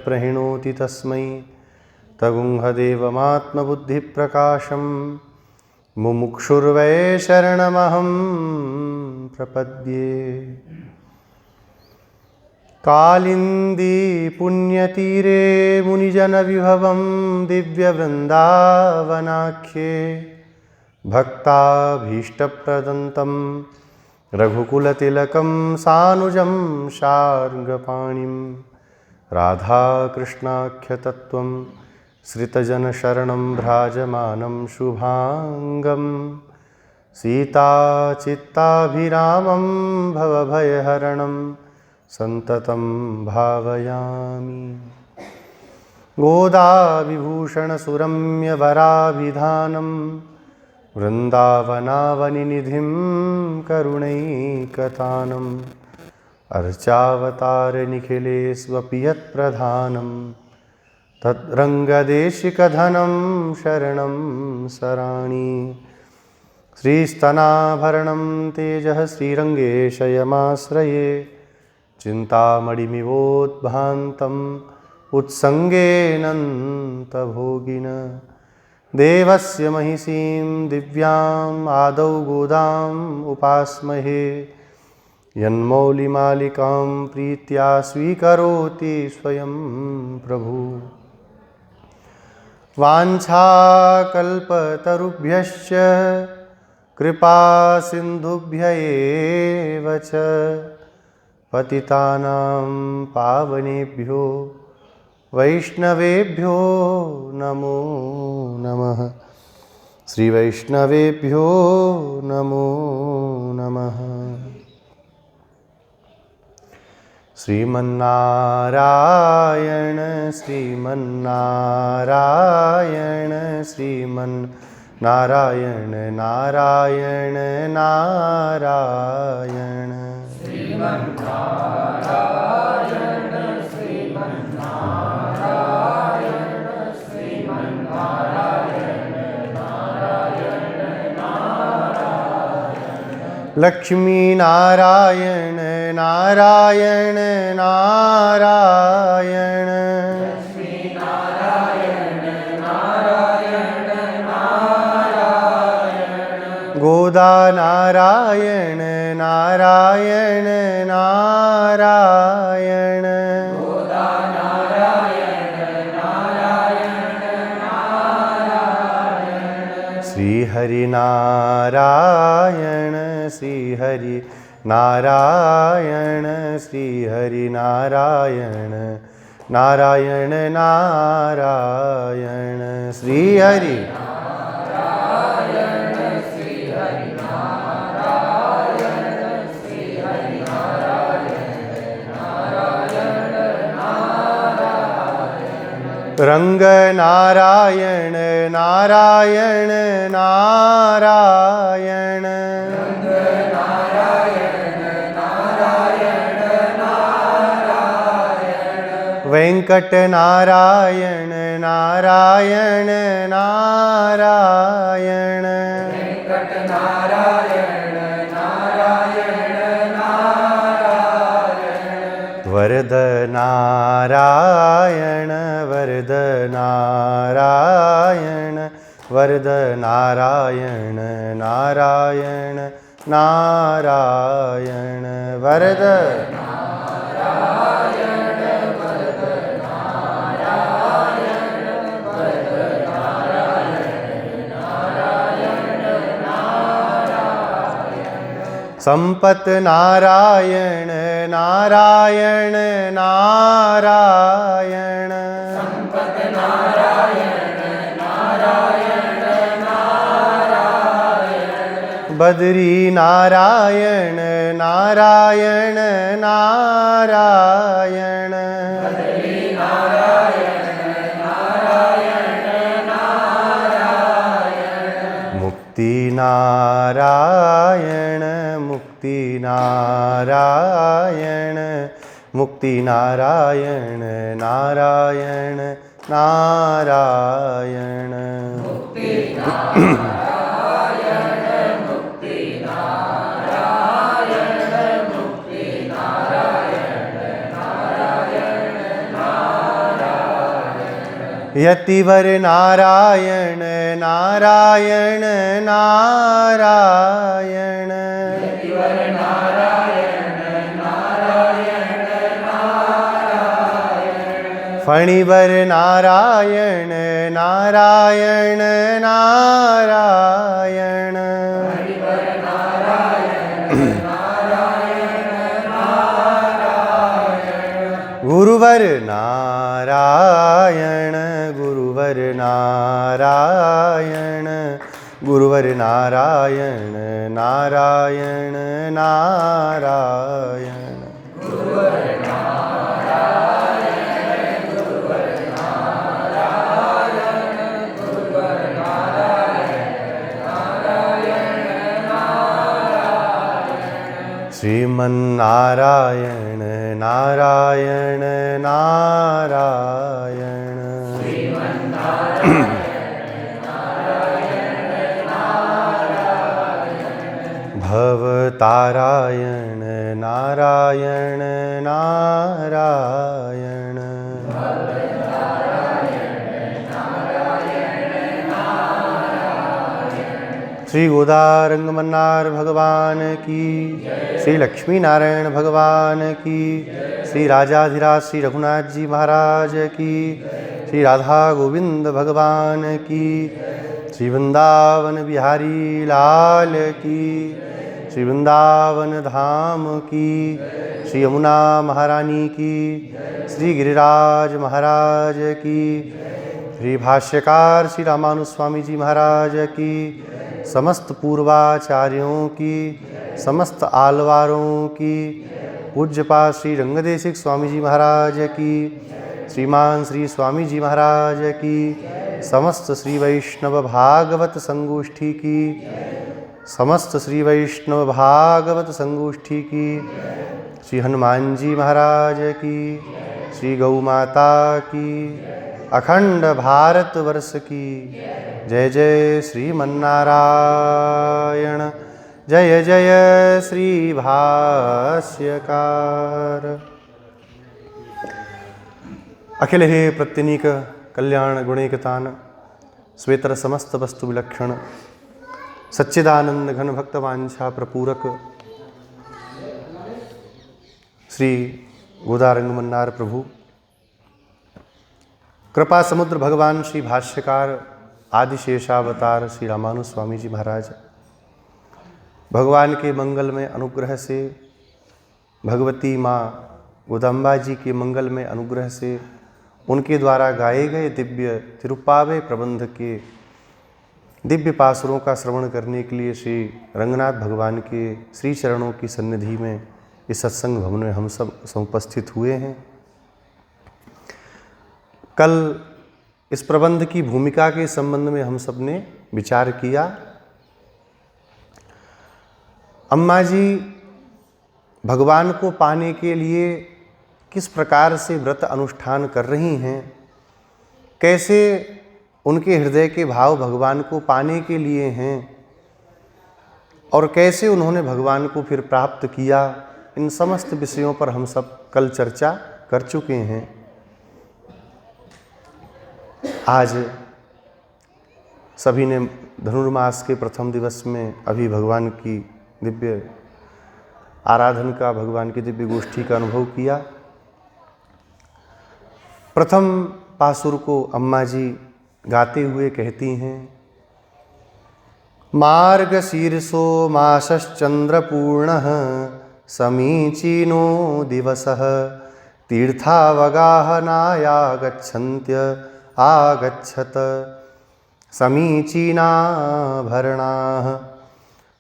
प्रहिणोति तस्मै तगुंहदेवमात्मबुद्धिप्रकाशं मुमुक्षुर्वै शरणमहं प्रपद्ये। कालिंदी पुण्यतीरे मुनिजनविभवं दिव्यवृन्दावनाख्ये भक्ताभीष्टप्रदन्तं रघुकुलतिलकं सानुजं शार्ङ्गपाणिं राधाकृष्णाख्यतत्त्वं श्रितजनशरणं भ्राजमानं शुभांगं सीताचित्ताभिरामं भवभयहरणं संततं भावयामि। गोदाविभूषणसुरम्यवराभिधानं वृन्दावनावनिनिधिं करुणैकतानम् अर्चावतारनिखिलेष्वपि यत्प्रधानं तद्रङ्गदेशिकधनं शरणं सराणि। श्रीस्तनाभरणं तेजः श्रीरङ्गेशयमाश्रये चिन्तामणिमिवोद्भान्तम् उत्सङ्गेऽनन्तभोगिन देवस्य महिषीं दिव्याम् आदौ गोदाम् उपास्महे यन्मौलिमालिकां प्रीत्या स्वीकरोति स्वयं प्रभु। वाञ्छाकल्पतरुभ्यश्च कृपा सिन्धुभ्य एव च पतितानां पावनेभ्यो वैष्णवेभ्यो नमो नमः। श्री वैष्णवेभ्यो नमो नमः। श्रीमन्नारायण श्रीमन्नारायण श्रीमन्नारायण नारायण नारायण श्रीमन्नारायण श्रीमन्नारायण श्रीमन्नारायण नारायण नारायण लक्ष्मी नारायण नारायण नारायण लक्ष्मी नारायण नारायण नारायण गोदा नारायण नारायण नारायण गोदा नारायण नारायण नारायण श्री हरि नारायण श्री हरि नारायण श्री हरि नारायण नारायण नारायण श्री हरि नारायण श्री हरि नारायण श्री हरि नारायण नारायण नारायण रंग नारायण नारायण नारायण वेंकट नारायण नारायण नारायण वेंकट नारायण नारायण नारायण वरद नारायण वरद नारायण वरद नारायण नारायण नारायण वरद संपत नारायण नारायण नारायण संपत नारायण नारायण नारायण बद्री नारायण नारायण नारायण बद्री नारायण नारायण नारायण मुक्ति नारायण मुक्ति नारायण मुक्ति नारायण नारायण नारायण मुक्ति नारायण मुक्ति नारायण मुक्ति नारायण नारायण नारायण यतिवर नारायण नारायण नारायण फणिवर नारायण नारायण नारायण गुरुवर नारायण गुरुवर नारायण गुरुवर नारायण नारायण नारायण श्रीमन्नारायण नारायण नारायण भवतारायण नारायण नारायण श्री गोदारंगमन्नार भगवान की, श्री लक्ष्मी नारायण भगवान की, श्री राजाधिराज श्री रघुनाथ जी महाराज की, श्री राधा गोविंद भगवान की, श्री वृंदावन बिहारी लाल की, श्री वृंदावन धाम की, श्री यमुना महारानी की, श्री गिरिराज महाराज की, श्री भाष्यकार श्री रामानुस्वामी जी महाराज की, समस्त पूर्वाचार्यों की, समस्त आलवारों की, पूज्यपाद श्री रंगदेशिक स्वामी जी महाराज की, श्रीमान श्री स्वामी जी महाराज की, समस्त श्री वैष्णव भागवत संगोष्ठी की, समस्त श्री वैष्णव भागवत संगोष्ठी की, श्री हनुमान जी महाराज की, श्री गौ माता की, अखंड भारत वर्ष की। जय जय श्रीमन्नारायण, जय जय श्री भाष्यकार। अखिल हे प्रत्यनीक कल्याण गुणैकतान श्वेतर समस्त वस्तु विलक्षण सच्चिदानंद घन भक्तवांछा प्रपूरक श्री गोदारंगमन्नार प्रभु, कृपा समुद्र भगवान श्री भाष्यकार आदिशेषावतार श्री रामानुस्वामी जी महाराज, भगवान के मंगल में अनुग्रह से, भगवती माँ गोदम्बा जी के मंगल में अनुग्रह से, उनके द्वारा गाए गए दिव्य तिरुप्पावे प्रबंध के दिव्य पासुरों का श्रवण करने के लिए श्री रंगनाथ भगवान के श्री चरणों की सन्निधि में इस सत्संग भवन में हम सब समुपस्थित हुए हैं। कल इस प्रबंध की भूमिका के संबंध में हम सब ने विचार किया। अम्मा जी भगवान को पाने के लिए किस प्रकार से व्रत अनुष्ठान कर रही हैं, कैसे उनके हृदय के भाव भगवान को पाने के लिए हैं और कैसे उन्होंने भगवान को फिर प्राप्त किया, इन समस्त विषयों पर हम सब कल चर्चा कर चुके हैं। आज सभी ने धनुर्मास के प्रथम दिवस में अभी भगवान की दिव्य आराधन का, भगवान की दिव्य गोष्ठी का अनुभव किया। प्रथम पासुर को अम्मा जी गाते हुए कहती हैं, मार्गशीर्षो मासश्चंद्रपूर्णः समीचीनो दिवसः तीर्थावगाहनायागच्छन्त्य आगच्छत समीचीनाभरणाः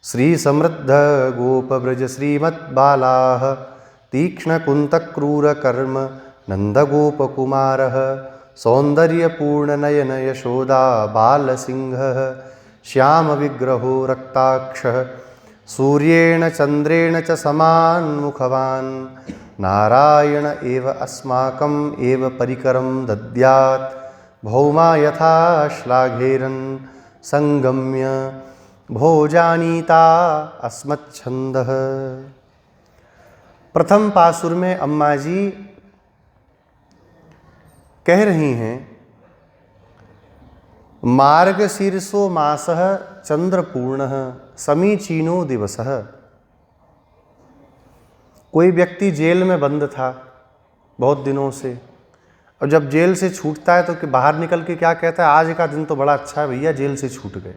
श्रीसमृद्ध गोपव्रज श्रीमद्बालाः तीक्ष्णकुन्तक्रूरकर्म नन्दगोपकुमारः सौन्दर्यपूर्णनयन यशोदा बालसिंहः श्यामविग्रहो रक्ताक्षः सूर्येण चन्द्रेण च समान्मुखवान् नारायण एव अस्माकम् एव परिकरं दद्यात् भौमा यथा श्लाघेरन् संगम्य भोजानीता अस्मच्छन्दः। प्रथम पासुर में अम्मा जी कह रही हैं मार्गशीर्षो मासः चंद्रपूर्णः समीचीनो दिवसः। कोई व्यक्ति जेल में बंद था बहुत दिनों से, और जब जेल से छूटता है तो कि बाहर निकल के क्या कहता है, आज का दिन तो बड़ा अच्छा है भैया, जेल से छूट गए।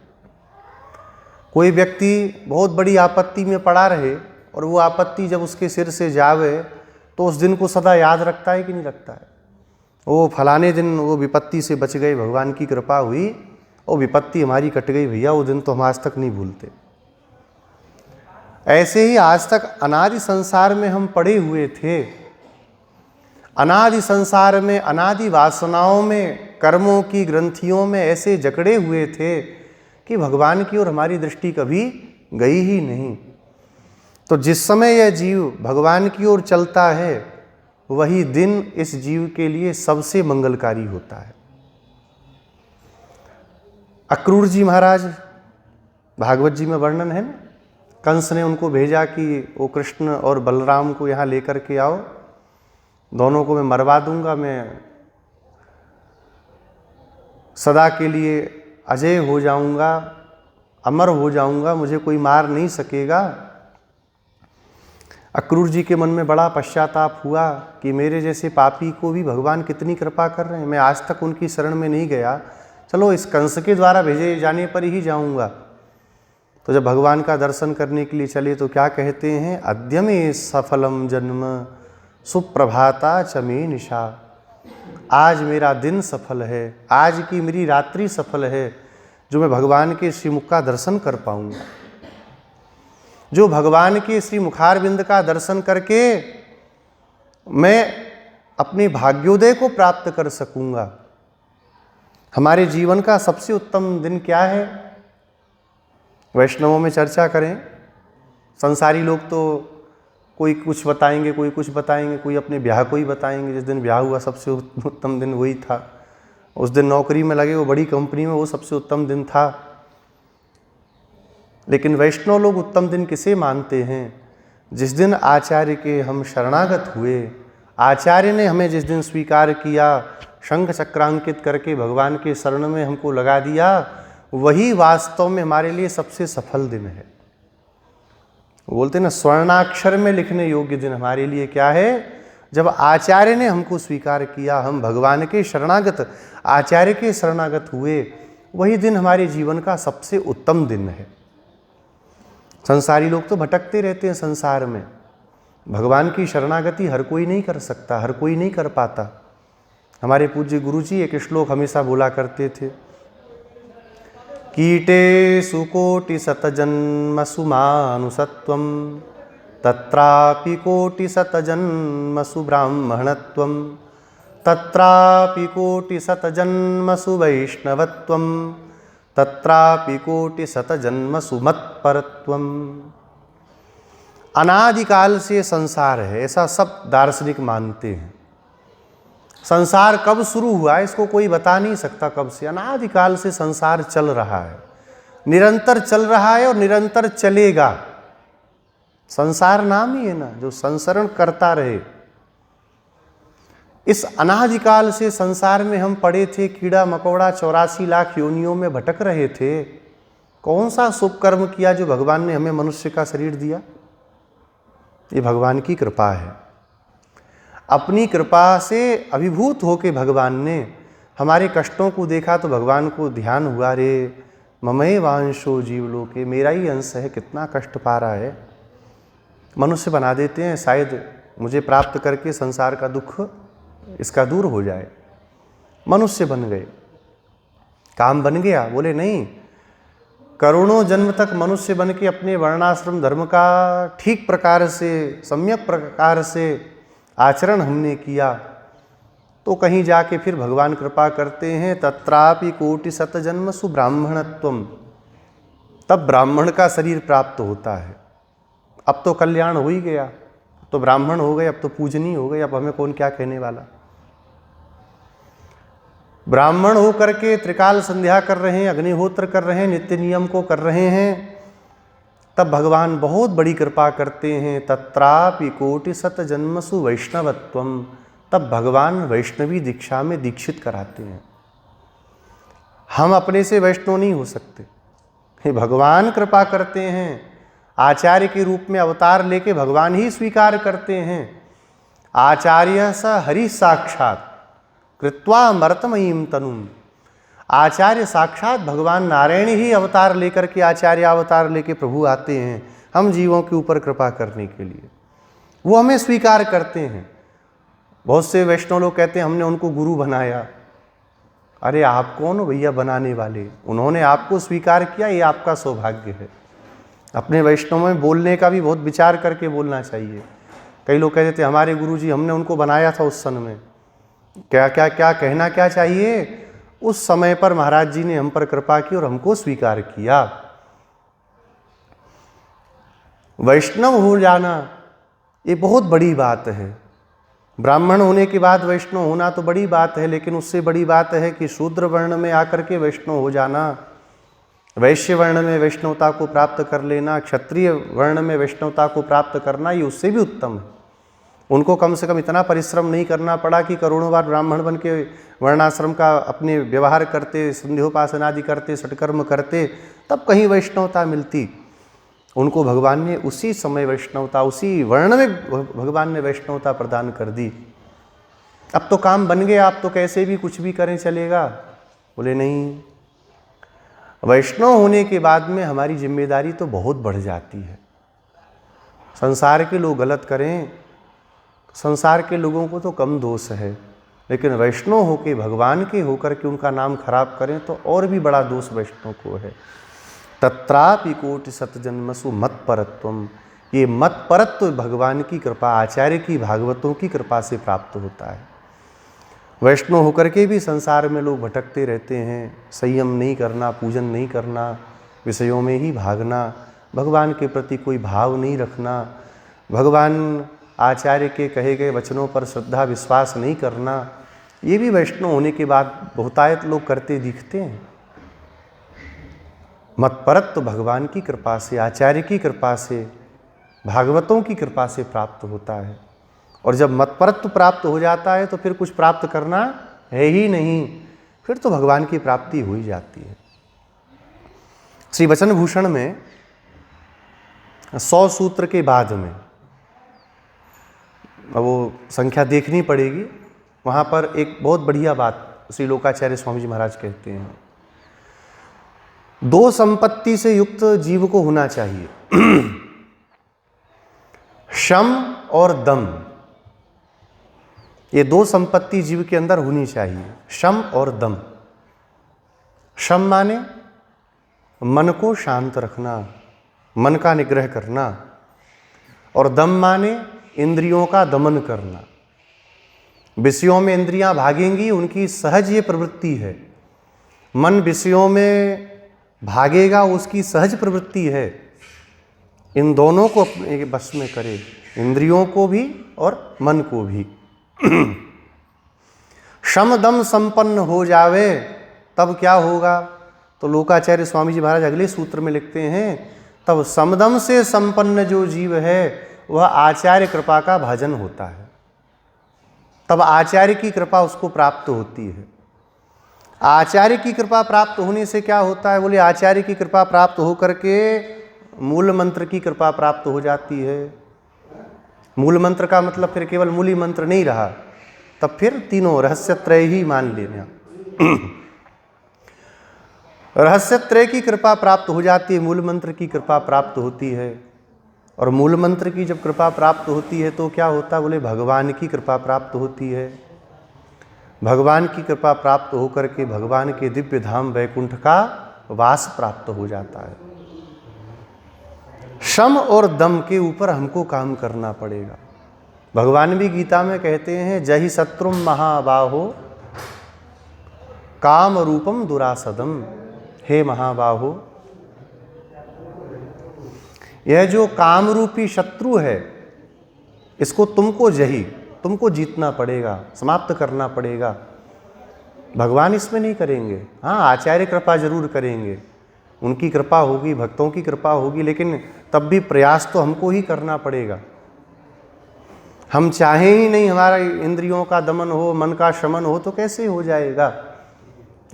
कोई व्यक्ति बहुत बड़ी आपत्ति में पड़ा रहे और वो आपत्ति जब उसके सिर से जावे तो उस दिन को सदा याद रखता है कि नहीं रखता है। वो फलाने दिन वो विपत्ति से बच गए, भगवान की कृपा हुई, वो विपत्ति हमारी कट गई भैया, वो दिन तो हम आज तक नहीं भूलते। ऐसे ही आज तक अनादि संसार में हम पड़े हुए थे, अनादि संसार में अनादि वासनाओं में, कर्मों की ग्रंथियों में ऐसे जकड़े हुए थे कि भगवान की ओर हमारी दृष्टि कभी गई ही नहीं। तो जिस समय यह जीव भगवान की ओर चलता है वही दिन इस जीव के लिए सबसे मंगलकारी होता है। अक्रूर जी महाराज, भागवत जी में वर्णन है ना, कंस ने उनको भेजा कि वो कृष्ण और बलराम को यहाँ लेकर के आओ, दोनों को मैं मरवा दूंगा, मैं सदा के लिए अजय हो जाऊंगा, अमर हो जाऊंगा, मुझे कोई मार नहीं सकेगा। अक्रूर जी के मन में बड़ा पश्चाताप हुआ कि मेरे जैसे पापी को भी भगवान कितनी कृपा कर रहे हैं, मैं आज तक उनकी शरण में नहीं गया, चलो इस कंस के द्वारा भेजे जाने पर ही जाऊंगा। तो जब भगवान का दर्शन करने के लिए चले तो क्या कहते हैं, अद्य में सफलम जन्म सुप्रभाता चमे निशा। आज मेरा दिन सफल है, आज की मेरी रात्रि सफल है, जो मैं भगवान के श्रीमुख का दर्शन कर पाऊंगा, जो भगवान के श्री मुखारविंद का दर्शन करके मैं अपने भाग्योदय को प्राप्त कर सकूंगा। हमारे जीवन का सबसे उत्तम दिन क्या है? वैष्णवों में चर्चा करें, संसारी लोग तो कोई कुछ बताएंगे, कोई कुछ बताएंगे, कोई अपने ब्याह को ही बताएंगे, जिस दिन ब्याह हुआ सबसे उत्तम दिन वही था, उस दिन नौकरी में लगे वो बड़ी कंपनी में, वो सबसे उत्तम दिन था। लेकिन वैष्णव लोग उत्तम दिन किसे मानते हैं? जिस दिन आचार्य के हम शरणागत हुए, आचार्य ने हमें जिस दिन स्वीकार किया, शंख चक्रांकित करके भगवान के शरण में हमको लगा दिया, वही वास्तव में हमारे लिए सबसे सफल दिन है। बोलते ना, स्वर्णाक्षर में लिखने योग्य दिन हमारे लिए क्या है? जब आचार्य ने हमको स्वीकार किया, हम भगवान के शरणागत, आचार्य के शरणागत हुए, वही दिन हमारे जीवन का सबसे उत्तम दिन है। संसारी लोग तो भटकते रहते हैं संसार में, भगवान की शरणागति हर कोई नहीं कर सकता, हर कोई नहीं कर पाता। हमारे पूज्य गुरु जी एक श्लोक हमेशा बोला करते थे, कीटे सुकोटि शतजन्मसु मानुषत्वं तत्रापि कोटि शतजन्मसु ब्राह्मणत्वं तत्रापि कोटि शतजन्मसु वैष्णवत्वं तत्रापि कोटि शतजन्मसु मत्परत्वं। अनादिकाल से संसार है, ऐसा सब दार्शनिक मानते हैं। संसार कब शुरू हुआ है इसको कोई बता नहीं सकता, कब से, अनादिकाल से संसार चल रहा है, निरंतर चल रहा है और निरंतर चलेगा। संसार नाम ही है ना, जो संसरण करता रहे। इस अनादिकाल से संसार में हम पड़े थे, कीड़ा मकोड़ा 84 लाख योनियों में भटक रहे थे। कौन सा शुभ कर्म किया जो भगवान ने हमें मनुष्य का शरीर दिया? ये भगवान की कृपा है। अपनी कृपा से अभिभूत होके भगवान ने हमारे कष्टों को देखा तो भगवान को ध्यान हुआ, रे ममये वांशो जीवलोके, मेरा ही अंश है, कितना कष्ट पा रहा है। मनुष्य बना देते हैं, शायद मुझे प्राप्त करके संसार का दुख इसका दूर हो जाए। मनुष्य बन गए, काम बन गया। बोले नहीं, करोड़ों जन्म तक मनुष्य बन के अपने वर्णाश्रम धर्म का ठीक प्रकार से, सम्यक प्रकार से आचरण हमने किया, तो कहीं जाके फिर भगवान कृपा करते हैं, तत्रापि कोटि शतजन्मसु ब्राह्मणत्वम, तब ब्राह्मण का शरीर प्राप्त होता है। अब तो कल्याण हो ही गया, तो ब्राह्मण हो गए, अब तो पूजनीय हो गए, अब हमें कौन क्या कहने वाला। ब्राह्मण हो करके त्रिकाल संध्या कर रहे हैं, अग्निहोत्र कर रहे हैं, नित्य नियम को कर रहे हैं, तब भगवान बहुत बड़ी कृपा करते हैं, तत्रापि कोटि शतजन्मसु वैष्णवत्वम, तब भगवान वैष्णवी दीक्षा में दीक्षित कराते हैं। हम अपने से वैष्णव नहीं हो सकते, हे भगवान कृपा करते हैं। आचार्य के रूप में अवतार लेके भगवान ही स्वीकार करते हैं। आचार्य स हरि साक्षात कृत्वा मर्तमयीम तनुम। आचार्य साक्षात भगवान नारायण ही अवतार लेकर के, आचार्य अवतार लेके प्रभु आते हैं हम जीवों के ऊपर कृपा करने के लिए। वो हमें स्वीकार करते हैं। बहुत से वैष्णव लोग कहते हैं हमने उनको गुरु बनाया। अरे आप कौन हो भैया बनाने वाले? उन्होंने आपको स्वीकार किया, ये आपका सौभाग्य है। अपने वैष्णव में बोलने का भी बहुत विचार करके बोलना चाहिए। कई लोग कहते थे हमारे गुरु जी, हमने उनको बनाया था उस सन में। क्या क्या क्या कहना क्या चाहिए? उस समय पर महाराज जी ने हम पर कृपा की और हमको स्वीकार किया। वैष्णव हो जाना ये बहुत बड़ी बात है। ब्राह्मण होने के बाद वैष्णव होना तो बड़ी बात है, लेकिन उससे बड़ी बात है कि शूद्र वर्ण में आकर के वैष्णव हो जाना, वैश्य वर्ण में वैष्णवता को प्राप्त कर लेना, क्षत्रिय वर्ण में वैष्णवता को प्राप्त करना, ये उससे भी उत्तम है। उनको कम से कम इतना परिश्रम नहीं करना पड़ा कि करोड़ों बार ब्राह्मण बन के वर्णाश्रम का अपने व्यवहार करते, संध्योपासना आदि करते, सटकर्म करते, तब कहीं वैष्णवता मिलती। उनको भगवान ने उसी समय वैष्णवता, उसी वर्ण में भगवान ने वैष्णवता प्रदान कर दी। अब तो काम बन गया, आप तो कैसे भी कुछ भी करें चलेगा। बोले नहीं, वैष्णव होने के बाद में हमारी जिम्मेदारी तो बहुत बढ़ जाती है। संसार के लोग गलत करें, संसार के लोगों को तो कम दोष है, लेकिन वैष्णव होके, भगवान के होकर के उनका नाम खराब करें तो और भी बड़ा दोष वैष्णव को है। तत्रापि कोटि सतजन्मसु मत्परत्वम। ये मत्परत्व भगवान की कृपा, आचार्य की, भागवतों की कृपा से प्राप्त होता है। वैष्णव होकर के भी संसार में लोग भटकते रहते हैं। संयम नहीं करना, पूजन नहीं करना, विषयों में ही भागना, भगवान के प्रति कोई भाव नहीं रखना, भगवान आचार्य के कहे गए वचनों पर श्रद्धा विश्वास नहीं करना, ये भी वैष्णव होने के बाद बहुतायत लोग करते दिखते हैं। मत्परत्व भगवान की कृपा से, आचार्य की कृपा से, भागवतों की कृपा से प्राप्त होता है। और जब मतपरत्व प्राप्त हो जाता है तो फिर कुछ प्राप्त करना है ही नहीं, फिर तो भगवान की प्राप्ति हो ही जाती है। श्री वचन भूषण में 100 सूत्र के बाद में, अब वो संख्या देखनी पड़ेगी, वहाँ पर एक बहुत बढ़िया बात श्री लोकाचार्य स्वामी जी महाराज कहते हैं। 2 संपत्ति से युक्त जीव को होना चाहिए, शम और दम। ये 2 संपत्ति जीव के अंदर होनी चाहिए, शम और दम। शम माने मन को शांत रखना, मन का निग्रह करना, और दम माने इंद्रियों का दमन करना। विषयों में इंद्रियां भागेंगी, उनकी सहज ये प्रवृत्ति है। मन विषयों में भागेगा, उसकी सहज प्रवृत्ति है। इन दोनों को अपने बस में करे, इंद्रियों को भी और मन को भी। शम दम संपन्न हो जावे तब क्या होगा? तो लोकाचार्य स्वामी जी महाराज अगले सूत्र में लिखते हैं, तब समदम से संपन्न जो जीव है वह आचार्य कृपा का भाजन होता है। तब आचार्य की कृपा उसको प्राप्त होती है। आचार्य की कृपा प्राप्त होने से क्या होता है? बोले आचार्य की कृपा प्राप्त होकर के मूल मंत्र की कृपा प्राप्त हो जाती है। मूल मंत्र का मतलब फिर केवल मूली मंत्र नहीं रहा, तब फिर तीनों रहस्यत्रय ही मान लेना। रहस्यत्रय की कृपा प्राप्त हो जाती है, मूल मंत्र की कृपा प्राप्त होती है। और मूल मंत्र की जब कृपा प्राप्त होती है तो क्या होता है? बोले भगवान की कृपा प्राप्त होती है। भगवान की कृपा प्राप्त होकर के भगवान के दिव्य धाम वैकुंठ का वास प्राप्त हो जाता है। शम और दम के ऊपर हमको काम करना पड़ेगा। भगवान भी गीता में कहते हैं, जहि शत्रुम महाबाहो काम रूपम दुरासदम। हे महाबाहो, यह जो काम रूपी शत्रु है, इसको तुमको जीतना पड़ेगा, समाप्त करना पड़ेगा। भगवान इसमें नहीं करेंगे, हाँ आचार्य कृपा जरूर करेंगे, उनकी कृपा होगी, भक्तों की कृपा होगी, लेकिन तब भी प्रयास तो हमको ही करना पड़ेगा। हम चाहें ही नहीं हमारा इंद्रियों का दमन हो, मन का शमन हो, तो कैसे हो जाएगा?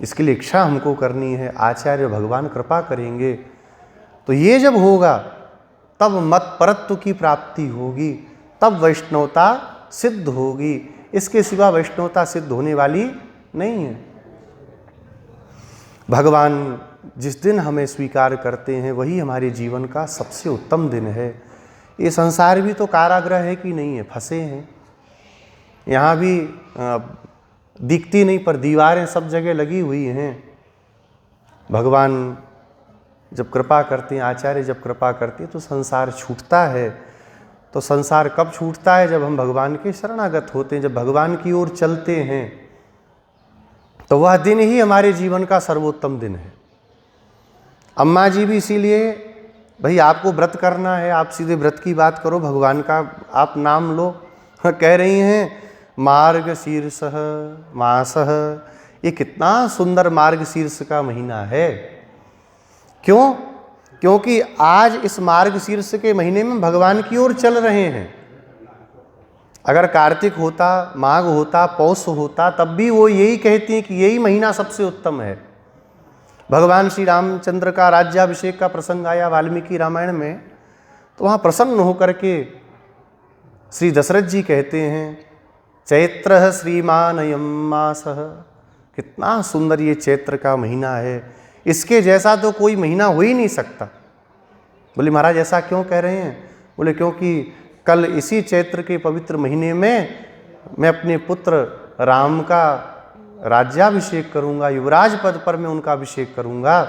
इसके लिए इच्छा हमको करनी है, आचार्य भगवान कृपा करेंगे। तो ये जब होगा तब मत परत्व की प्राप्ति होगी, तब वैष्णवता सिद्ध होगी। इसके सिवा वैष्णवता सिद्ध होने वाली नहीं है। भगवान जिस दिन हमें स्वीकार करते हैं वही हमारे जीवन का सबसे उत्तम दिन है। ये संसार भी तो कारागृह है कि नहीं है, फंसे हैं। यहाँ भी दिखती नहीं पर दीवारें सब जगह लगी हुई हैं। भगवान जब कृपा करते हैं, आचार्य जब कृपा करते हैं तो संसार छूटता है। तो संसार कब छूटता है? जब हम भगवान के शरणागत होते हैं, जब भगवान की ओर चलते हैं, तो वह दिन ही हमारे जीवन का सर्वोत्तम दिन है। अम्मा जी भी इसीलिए, भाई आपको व्रत करना है, आप सीधे व्रत की बात करो, भगवान का आप नाम लो, कह रही हैं मार्गशीर्षः मासः। ये कितना सुंदर मार्गशीर्ष का महीना है। क्यों? क्योंकि आज इस मार्गशीर्ष के महीने में भगवान की ओर चल रहे हैं। अगर कार्तिक होता, माघ होता, पौष होता, तब भी वो यही कहती हैं कि यही महीना सबसे उत्तम है। भगवान श्री रामचंद्र का राज्याभिषेक का प्रसंग आया वाल्मीकि रामायण में, तो वहाँ प्रसन्न होकर के श्री दशरथ जी कहते हैं चैत्रः श्रीमानयं मासः। कितना सुंदर ये चैत्र का महीना है, इसके जैसा तो कोई महीना हो ही नहीं सकता। बोले महाराज ऐसा क्यों कह रहे हैं? बोले क्योंकि कल इसी चैत्र के पवित्र महीने में मैं अपने पुत्र राम का राज्याभिषेक करूंगा, युवराज पद पर मैं उनका अभिषेक करूंगा।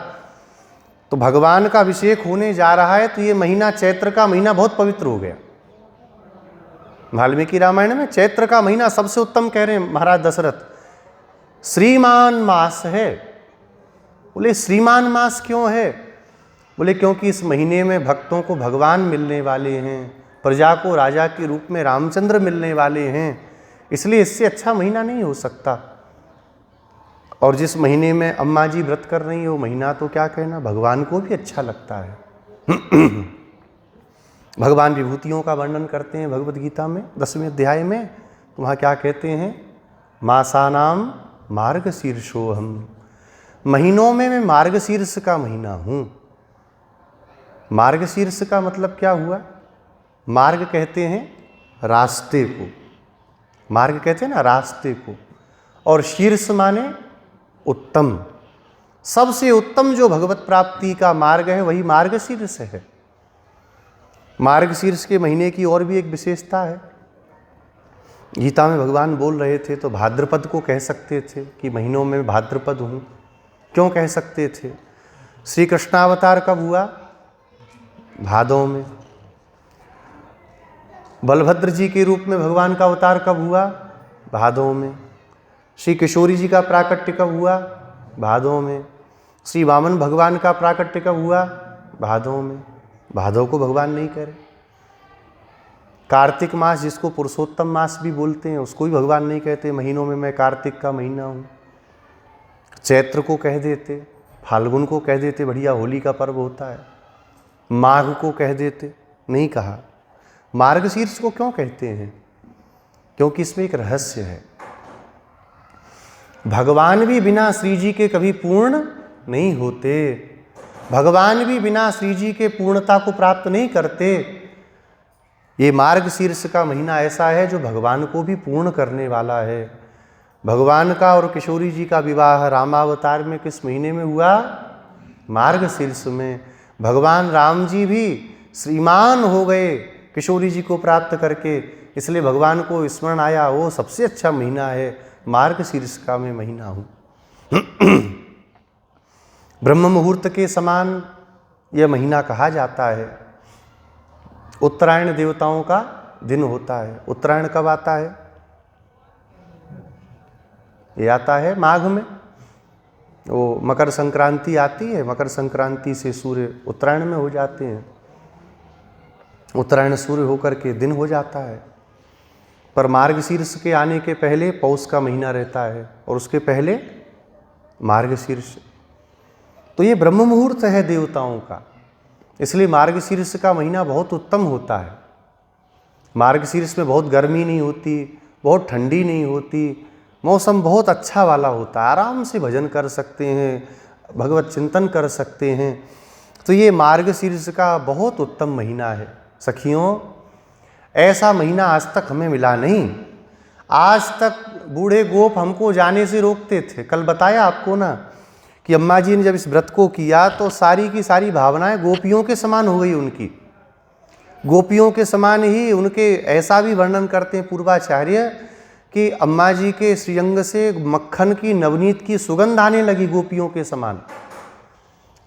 तो भगवान का अभिषेक होने जा रहा है, तो ये महीना, चैत्र का महीना बहुत पवित्र हो गया। वाल्मीकि रामायण में चैत्र का महीना सबसे उत्तम कह रहे हैं महाराज दशरथ। श्रीमान मास है। बोले श्रीमान मास क्यों है? बोले क्योंकि इस महीने में भक्तों को भगवान मिलने वाले हैं, प्रजा को राजा के रूप में रामचंद्र मिलने वाले हैं, इसलिए इससे अच्छा महीना नहीं हो सकता। और जिस महीने में अम्मा जी व्रत कर रही है, वो महीना तो क्या कहना, भगवान को भी अच्छा लगता है। भगवान विभूतियों का वर्णन करते हैं भगवद गीता में 10वें अध्याय में, तो वहाँ क्या कहते हैं, मासानाम मार्गशीर्षोऽहम्। महीनों में मैं मार्गशीर्ष का महीना हूँ। मार्गशीर्ष का मतलब क्या हुआ? मार्ग कहते हैं रास्ते को, मार्ग कहते हैं ना रास्ते को, और शीर्ष माने उत्तम। सबसे उत्तम जो भगवत प्राप्ति का मार्ग है वही मार्गशीर्ष है। मार्गशीर्ष के महीने की और भी एक विशेषता है। गीता में भगवान बोल रहे थे तो भाद्रपद को कह सकते थे कि महीनों में भाद्रपद हूँ। क्यों कह सकते थे? श्री कृष्णावतार कब हुआ? भादों में। बलभद्र जी के रूप में भगवान का अवतार कब हुआ? भादों में। श्री किशोरी जी का प्राकट्य कब हुआ? भादों में। श्री वामन भगवान का प्राकट्य कब हुआ? भादों में। भादों को भगवान नहीं कह रहे। कार्तिक मास, जिसको पुरुषोत्तम मास भी बोलते हैं, उसको भी भगवान नहीं कहते महीनों में मैं कार्तिक का महीना हूँ। चैत्र को कह देते, फाल्गुन को कह देते, बढ़िया होली का पर्व होता है। माघ को कह देते, नहीं कहा। मार्गशीर्ष को क्यों कहते हैं? क्योंकि इसमें एक रहस्य है। भगवान भी बिना श्री जी के कभी पूर्ण नहीं होते। भगवान भी बिना श्री जी के पूर्णता को प्राप्त नहीं करते। ये मार्गशीर्ष का महीना ऐसा है जो भगवान को भी पूर्ण करने वाला है। भगवान का और किशोरी जी का विवाह रामावतार में किस महीने में हुआ? मार्गशीर्ष में। भगवान राम जी भी श्रीमान हो गए किशोरी जी को प्राप्त करके, इसलिए भगवान को स्मरण आया वो सबसे अच्छा महीना है, मार्गशीर्ष का मैं महीना हूँ। ब्रह्म मुहूर्त के समान यह महीना कहा जाता है। उत्तरायण देवताओं का दिन होता है। उत्तरायण कब आता है? ये आता है माघ में। वो मकर संक्रांति आती है, मकर संक्रांति से सूर्य उत्तरायण में हो जाते हैं। उत्तरायण सूर्य होकर के दिन हो जाता है। पर मार्गशीर्ष के आने के पहले पौष का महीना रहता है और उसके पहले मार्गशीर्ष। तो ये ब्रह्म मुहूर्त है देवताओं का, इसलिए मार्गशीर्ष का महीना बहुत उत्तम होता है। मार्गशीर्ष में बहुत गर्मी नहीं होती, बहुत ठंडी नहीं होती, मौसम बहुत अच्छा वाला होता है, आराम से भजन कर सकते हैं, भगवत चिंतन कर सकते हैं। तो ये मार्गशीर्ष का बहुत उत्तम महीना है सखियों। ऐसा महीना आज तक हमें मिला नहीं। आज तक बूढ़े गोप हमको जाने से रोकते थे। कल बताया आपको ना कि अम्मा जी ने जब इस व्रत को किया तो सारी की सारी भावनाएं गोपियों के समान हो गई उनकी। गोपियों के समान ही उनके, ऐसा भी वर्णन करते हैं पूर्वाचार्य कि अम्मा जी के श्रीअंग से मक्खन की, नवनीत की सुगंध आने लगी गोपियों के समान।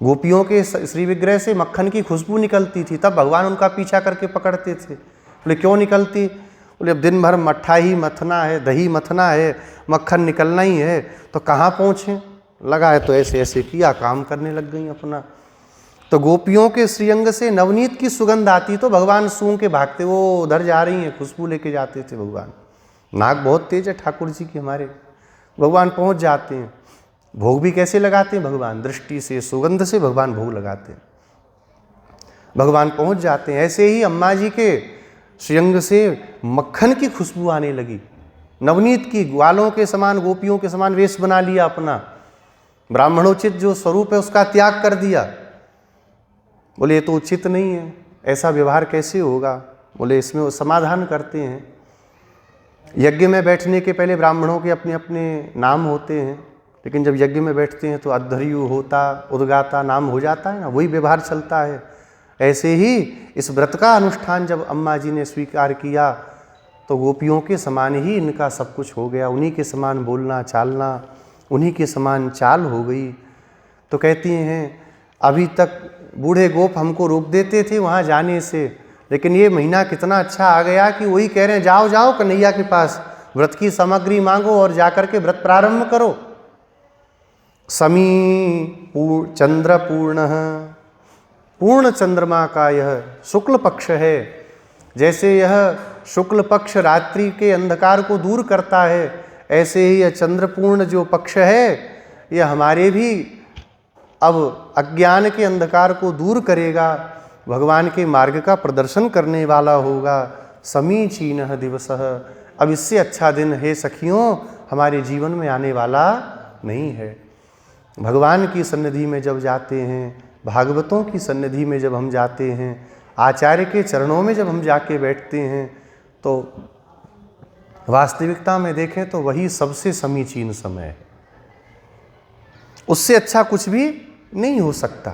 गोपियों के श्री विग्रह से मक्खन की खुशबू निकलती थी। तब भगवान उनका पीछा करके पकड़ते थे। बोले क्यों निकलती? बोले अब दिन भर मट्ठा ही मथना है, दही मथना है, मक्खन निकलना ही है, तो कहाँ पहुँचें। लगा है तो ऐसे ऐसे किया, काम करने लग गई अपना। तो गोपियों के श्रीअंग से नवनीत की सुगंध आती तो भगवान सूंघ के भागते, वो उधर जा रही हैं, खुशबू लेके जाते थे भगवान। नाक बहुत तेज है ठाकुर जी की हमारे। भगवान पहुंच जाते हैं। भोग भी कैसे लगाते हैं भगवान? दृष्टि से, सुगंध से भगवान भोग लगाते हैं। भगवान पहुंच जाते हैं। ऐसे ही अम्मा जी के श्रीअंग से मक्खन की खुशबू आने लगी, नवनीत की। ग्वालों के समान, गोपियों के समान वेश बना लिया अपना। ब्राह्मणोचित जो स्वरूप है उसका त्याग कर दिया। बोले ये तो उचित नहीं है, ऐसा व्यवहार कैसे होगा? बोले इसमें वो समाधान करते हैं। यज्ञ में बैठने के पहले ब्राह्मणों के अपने अपने नाम होते हैं, लेकिन जब यज्ञ में बैठते हैं तो अद्धर्यु होता, उद्गाता नाम हो जाता है ना, वही व्यवहार चलता है। ऐसे ही इस व्रत का अनुष्ठान जब अम्मा जी ने स्वीकार किया तो गोपियों के समान ही इनका सब कुछ हो गया। उन्हीं के समान बोलना चालना, उन्हीं के समान चाल हो गई। तो कहती हैं अभी तक बूढ़े गोप हमको रोक देते थे वहाँ जाने से, लेकिन ये महीना कितना अच्छा आ गया कि वही कह रहे हैं जाओ जाओ कन्हैया के पास, व्रत की सामग्री मांगो और जाकर के व्रत प्रारंभ करो। समी चंद्र पूर्ण चंद्रमा का यह शुक्ल पक्ष है। जैसे यह शुक्ल पक्ष रात्रि के अंधकार को दूर करता है, ऐसे ही यह चंद्रपूर्ण जो पक्ष है यह हमारे भी अब अज्ञान के अंधकार को दूर करेगा, भगवान के मार्ग का प्रदर्शन करने वाला होगा। समीचीनः दिवसः, अब इससे अच्छा दिन हे सखियों हमारे जीवन में आने वाला नहीं है। भगवान की सन्निधि में जब जाते हैं, भागवतों की सन्निधि में जब हम जाते हैं, आचार्य के चरणों में जब हम जाके बैठते हैं, तो वास्तविकता में देखें तो वही सबसे समीचीन समय है। उससे अच्छा कुछ भी नहीं हो सकता,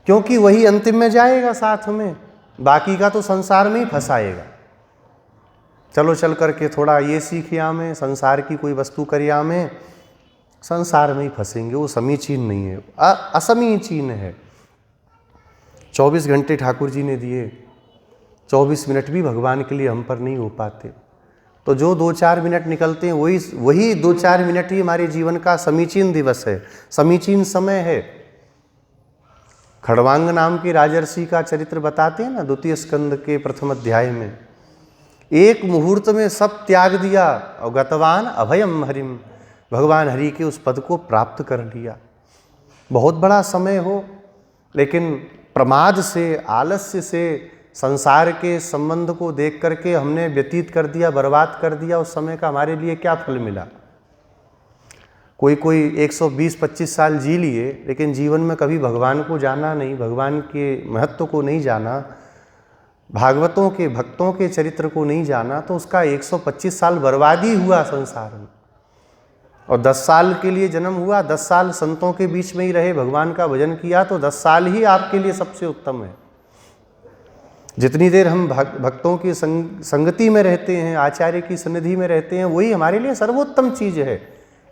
क्योंकि वही अंतिम में जाएगा साथ में, बाकी का तो संसार में ही फंसाएगा। चलो चल करके थोड़ा ये सीख आमें, संसार की कोई वस्तु कर आमें, संसार में ही फंसेंगे। वो समीचीन नहीं है, असमीचीन है। 24 घंटे ठाकुर जी ने दिए, 24 मिनट भी भगवान के लिए हम पर नहीं हो पाते। तो जो 2-4 मिनट निकलते हैं वही 2-4 मिनट ही हमारे जीवन का समीचीन दिवस है, समीचीन समय है। खड़वांग नाम के राजर्षि का चरित्र बताते हैं ना, 2 स्कंद के 1 अध्याय में। एक मुहूर्त में सब त्याग दिया और गतवान अभयम हरिम, भगवान हरि के उस पद को प्राप्त कर लिया। बहुत बड़ा समय हो, लेकिन प्रमाद से, आलस्य से, संसार के संबंध को देख करके हमने व्यतीत कर दिया, बर्बाद कर दिया। उस समय का हमारे लिए क्या फल मिला? कोई 120-25 साल जी लिए, लेकिन जीवन में कभी भगवान को जाना नहीं, भगवान के महत्व को नहीं जाना, भागवतों के भक्तों के चरित्र को नहीं जाना, तो उसका 125 साल बर्बादी हुआ संसार में। और 10 साल के लिए जन्म हुआ, 10 साल संतों के बीच में ही रहे, भगवान का भजन किया, तो 10 साल ही आपके लिए सबसे उत्तम है। जितनी देर हम भक्तों की संगति में रहते हैं, आचार्य की सन्निधि में रहते हैं, वही हमारे लिए सर्वोत्तम चीज़ है।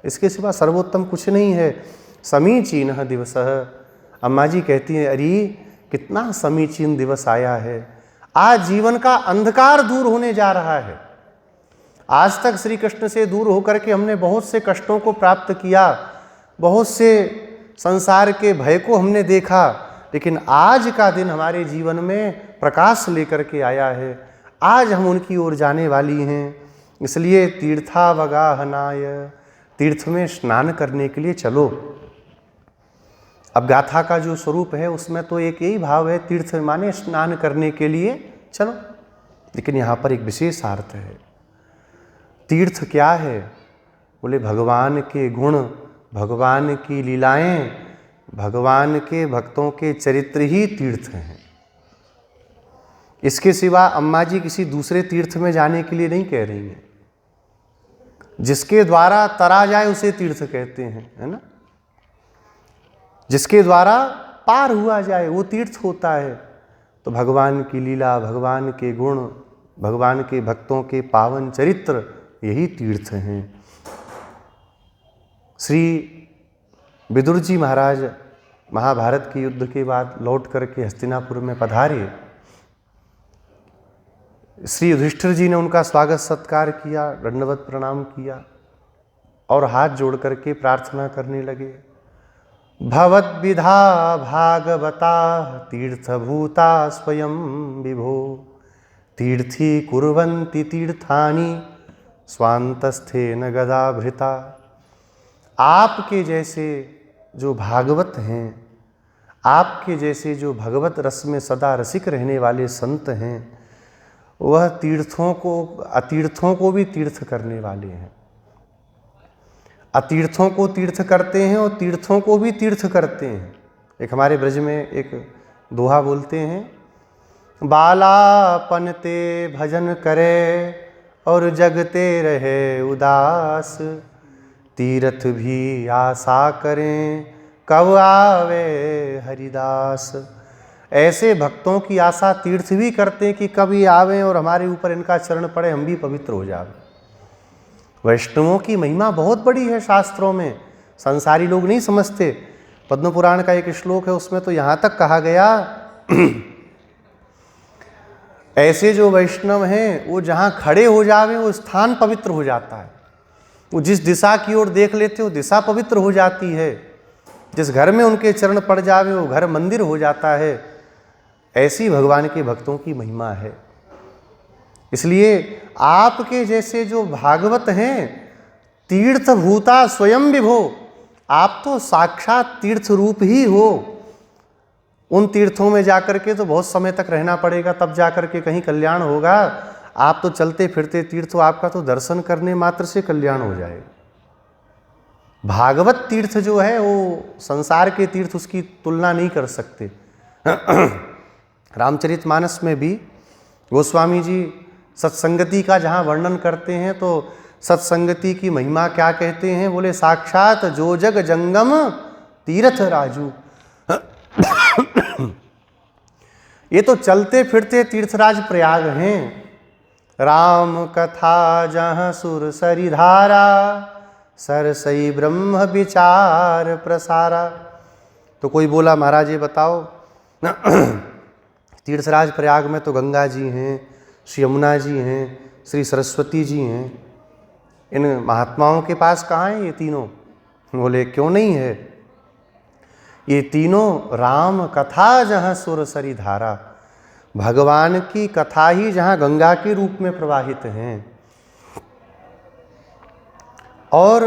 इसके सिवा सर्वोत्तम कुछ नहीं है। समीचीनः दिवसः, अम्मा जी कहती हैं अरे कितना समीचीन दिवस आया है। आज जीवन का अंधकार दूर होने जा रहा है। आज तक श्री कृष्ण से दूर होकर के हमने बहुत से कष्टों को प्राप्त किया, बहुत से संसार के भय को हमने देखा, लेकिन आज का दिन हमारे जीवन में प्रकाश लेकर के आया है। आज हम उनकी ओर जाने वाली हैं। इसलिए तीर्थावगाहनाय, तीर्थ में स्नान करने के लिए चलो। अब गाथा का जो स्वरूप है उसमें तो एक यही भाव है, तीर्थ माने स्नान करने के लिए चलो, लेकिन यहाँ पर एक विशेष अर्थ है। तीर्थ क्या है? बोले भगवान के गुण, भगवान की लीलाएं, भगवान के भक्तों के चरित्र ही तीर्थ हैं। इसके सिवा अम्मा जी किसी दूसरे तीर्थ में जाने के लिए नहीं कह रही हैं। जिसके द्वारा तरा जाए उसे तीर्थ कहते हैं, है ना। जिसके द्वारा पार हुआ जाए वो तीर्थ होता है। तो भगवान की लीला, भगवान के गुण, भगवान के भक्तों के पावन चरित्र, यही तीर्थ हैं। श्री विदुर जी महाराज महाभारत के युद्ध के बाद लौट करके हस्तिनापुर में पधारे। श्री युधिष्ठिर जी ने उनका स्वागत सत्कार किया, दंडवत प्रणाम किया और हाथ जोड़ करके प्रार्थना करने लगे। भवद्विधा भागवता तीर्थभूता स्वयं विभो, तीर्थी कुर्वन्ति तीर्थानि स्वान्तस्थेन गदाभृता। आपके जैसे जो भागवत हैं, आपके जैसे जो भगवत रस में सदा रसिक रहने वाले संत हैं, वह तीर्थों को, अतीर्थों को भी तीर्थ करने वाले हैं। अतीर्थों को तीर्थ करते हैं और तीर्थों को भी तीर्थ करते हैं। एक हमारे ब्रज में एक दोहा बोलते हैं, बालापन ते भजन करे और जगते रहे उदास, तीर्थ भी आशा करें कब आवे हरिदास। ऐसे भक्तों की आशा तीर्थ भी करते हैं कि कभी आवें और हमारे ऊपर इनका चरण पड़े, हम भी पवित्र हो जाएं। वैष्णवों की महिमा बहुत बड़ी है शास्त्रों में, संसारी लोग नहीं समझते। पद्म पुराण का एक श्लोक है, उसमें तो यहाँ तक कहा गया ऐसे जो वैष्णव हैं वो जहाँ खड़े हो जावे वो स्थान पवित्र हो जाता है। वो जिस दिशा की ओर देख लेते वो दिशा पवित्र हो जाती है। जिस घर में उनके चरण पड़ जावे वो घर मंदिर हो जाता है। ऐसी भगवान के भक्तों की महिमा है। इसलिए आपके जैसे जो भागवत हैं, तीर्थभूता स्वयं विभो, आप तो साक्षात तीर्थ रूप ही हो। उन तीर्थों में जाकर के तो बहुत समय तक रहना पड़ेगा, तब जाकर के कहीं कल्याण होगा। आप तो चलते फिरते तीर्थ हो, आपका तो दर्शन करने मात्र से कल्याण हो जाएगा। भागवत तीर्थ जो है वो संसार के तीर्थ उसकी तुलना नहीं कर सकते। रामचरितमानस में भी गोस्वामी जी सत्संगति का जहाँ वर्णन करते हैं तो सत्संगति की महिमा क्या कहते हैं, बोले साक्षात जो जग जंगम तीर्थ राजू। ये तो चलते फिरते तीर्थराज प्रयाग हैं। राम कथा जहाँ सुर सरी धारा, सरसई ब्रह्म विचार प्रसारा। तो कोई बोला महाराज ये बताओ तीर्थराज प्रयाग में तो गंगा जी हैं, श्री यमुना जी हैं, श्री सरस्वती जी हैं, इन महात्माओं के पास कहाँ हैं ये तीनों? बोले क्यों नहीं है, ये तीनों राम कथा जहाँ सुर सरी धारा, भगवान की कथा ही जहाँ गंगा के रूप में प्रवाहित हैं। और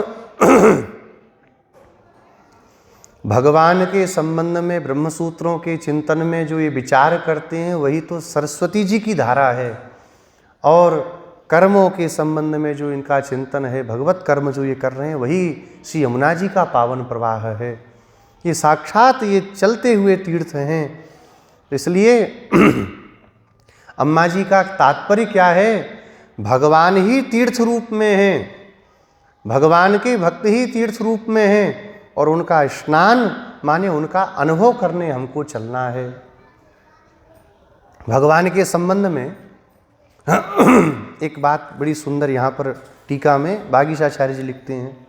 भगवान के संबंध में ब्रह्मसूत्रों के चिंतन में जो ये विचार करते हैं वही तो सरस्वती जी की धारा है। और कर्मों के संबंध में जो इनका चिंतन है, भगवत कर्म जो ये कर रहे हैं, वही श्री यमुना जी का पावन प्रवाह है। ये साक्षात ये चलते हुए तीर्थ हैं। इसलिए अम्मा जी का तात्पर्य क्या है, भगवान ही तीर्थ रूप में हैं, भगवान के भक्त ही तीर्थ रूप में हैं और उनका स्नान माने उनका अनुभव करने हमको चलना है। भगवान के संबंध में एक बात बड़ी सुंदर यहाँ पर टीका में बागीशाचार्य जी लिखते हैं।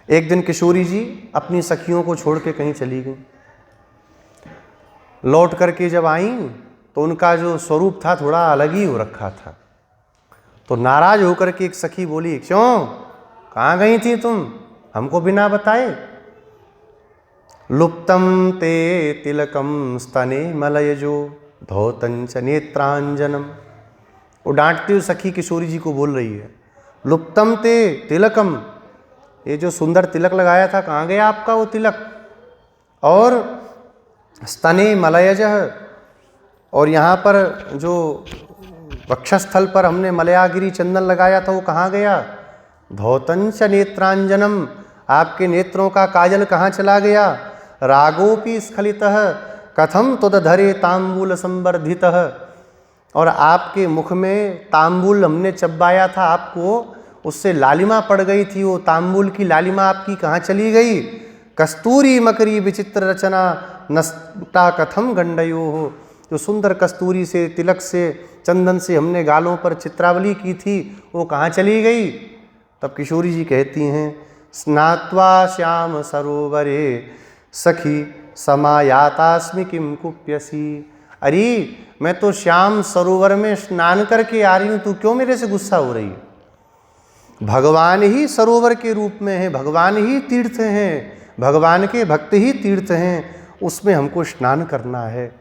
एक दिन किशोरी जी अपनी सखियों को छोड़ के कहीं चली गई। लौट करके जब आई तो उनका जो स्वरूप था थोड़ा अलग ही हो रखा था। तो नाराज होकर के एक सखी बोली, क्यों, कहाँ गई थी तुम, हमको बिना बताए? लुप्तम ते तिलकम स्तने मलयजो धौतंच नेत्रांजनम। वो डांटती हुई सखी किशोरी जी को बोल रही है, लुप्तम ते तिलकम, ये जो सुंदर तिलक लगाया था कहाँ गया आपका वो तिलक? और स्तने मलयजः, और यहाँ पर जो वक्षस्थल पर हमने मलयागिरी चंदन लगाया था वो कहाँ गया? धौतंच नेत्रांजनम, आपके नेत्रों का काजल कहाँ चला गया। रागोपि स्खलितः कथम तुदधरे तांबूल संवर्धितः, और आपके मुख में तांबूल हमने चबाया था, आपको उससे लालिमा पड़ गई थी, वो तांबूल की लालिमा आपकी कहाँ चली गई। कस्तूरी मकरी विचित्र रचना नष्टा कथम गंडयो हो, जो सुंदर कस्तूरी से, तिलक से, चंदन से हमने गालों पर चित्रावली की थी, वो कहाँ चली गई। तब किशोरी जी कहती हैं, स्नात्वा श्याम सरोवरे सखी समायातास्मि किम कुप्यसी। अरे मैं तो श्याम सरोवर में स्नान करके आ रही हूँ, तू क्यों मेरे से गुस्सा हो रही है। भगवान ही सरोवर के रूप में है, भगवान ही तीर्थ हैं, भगवान के भक्त ही तीर्थ हैं, उसमें हमको स्नान करना है।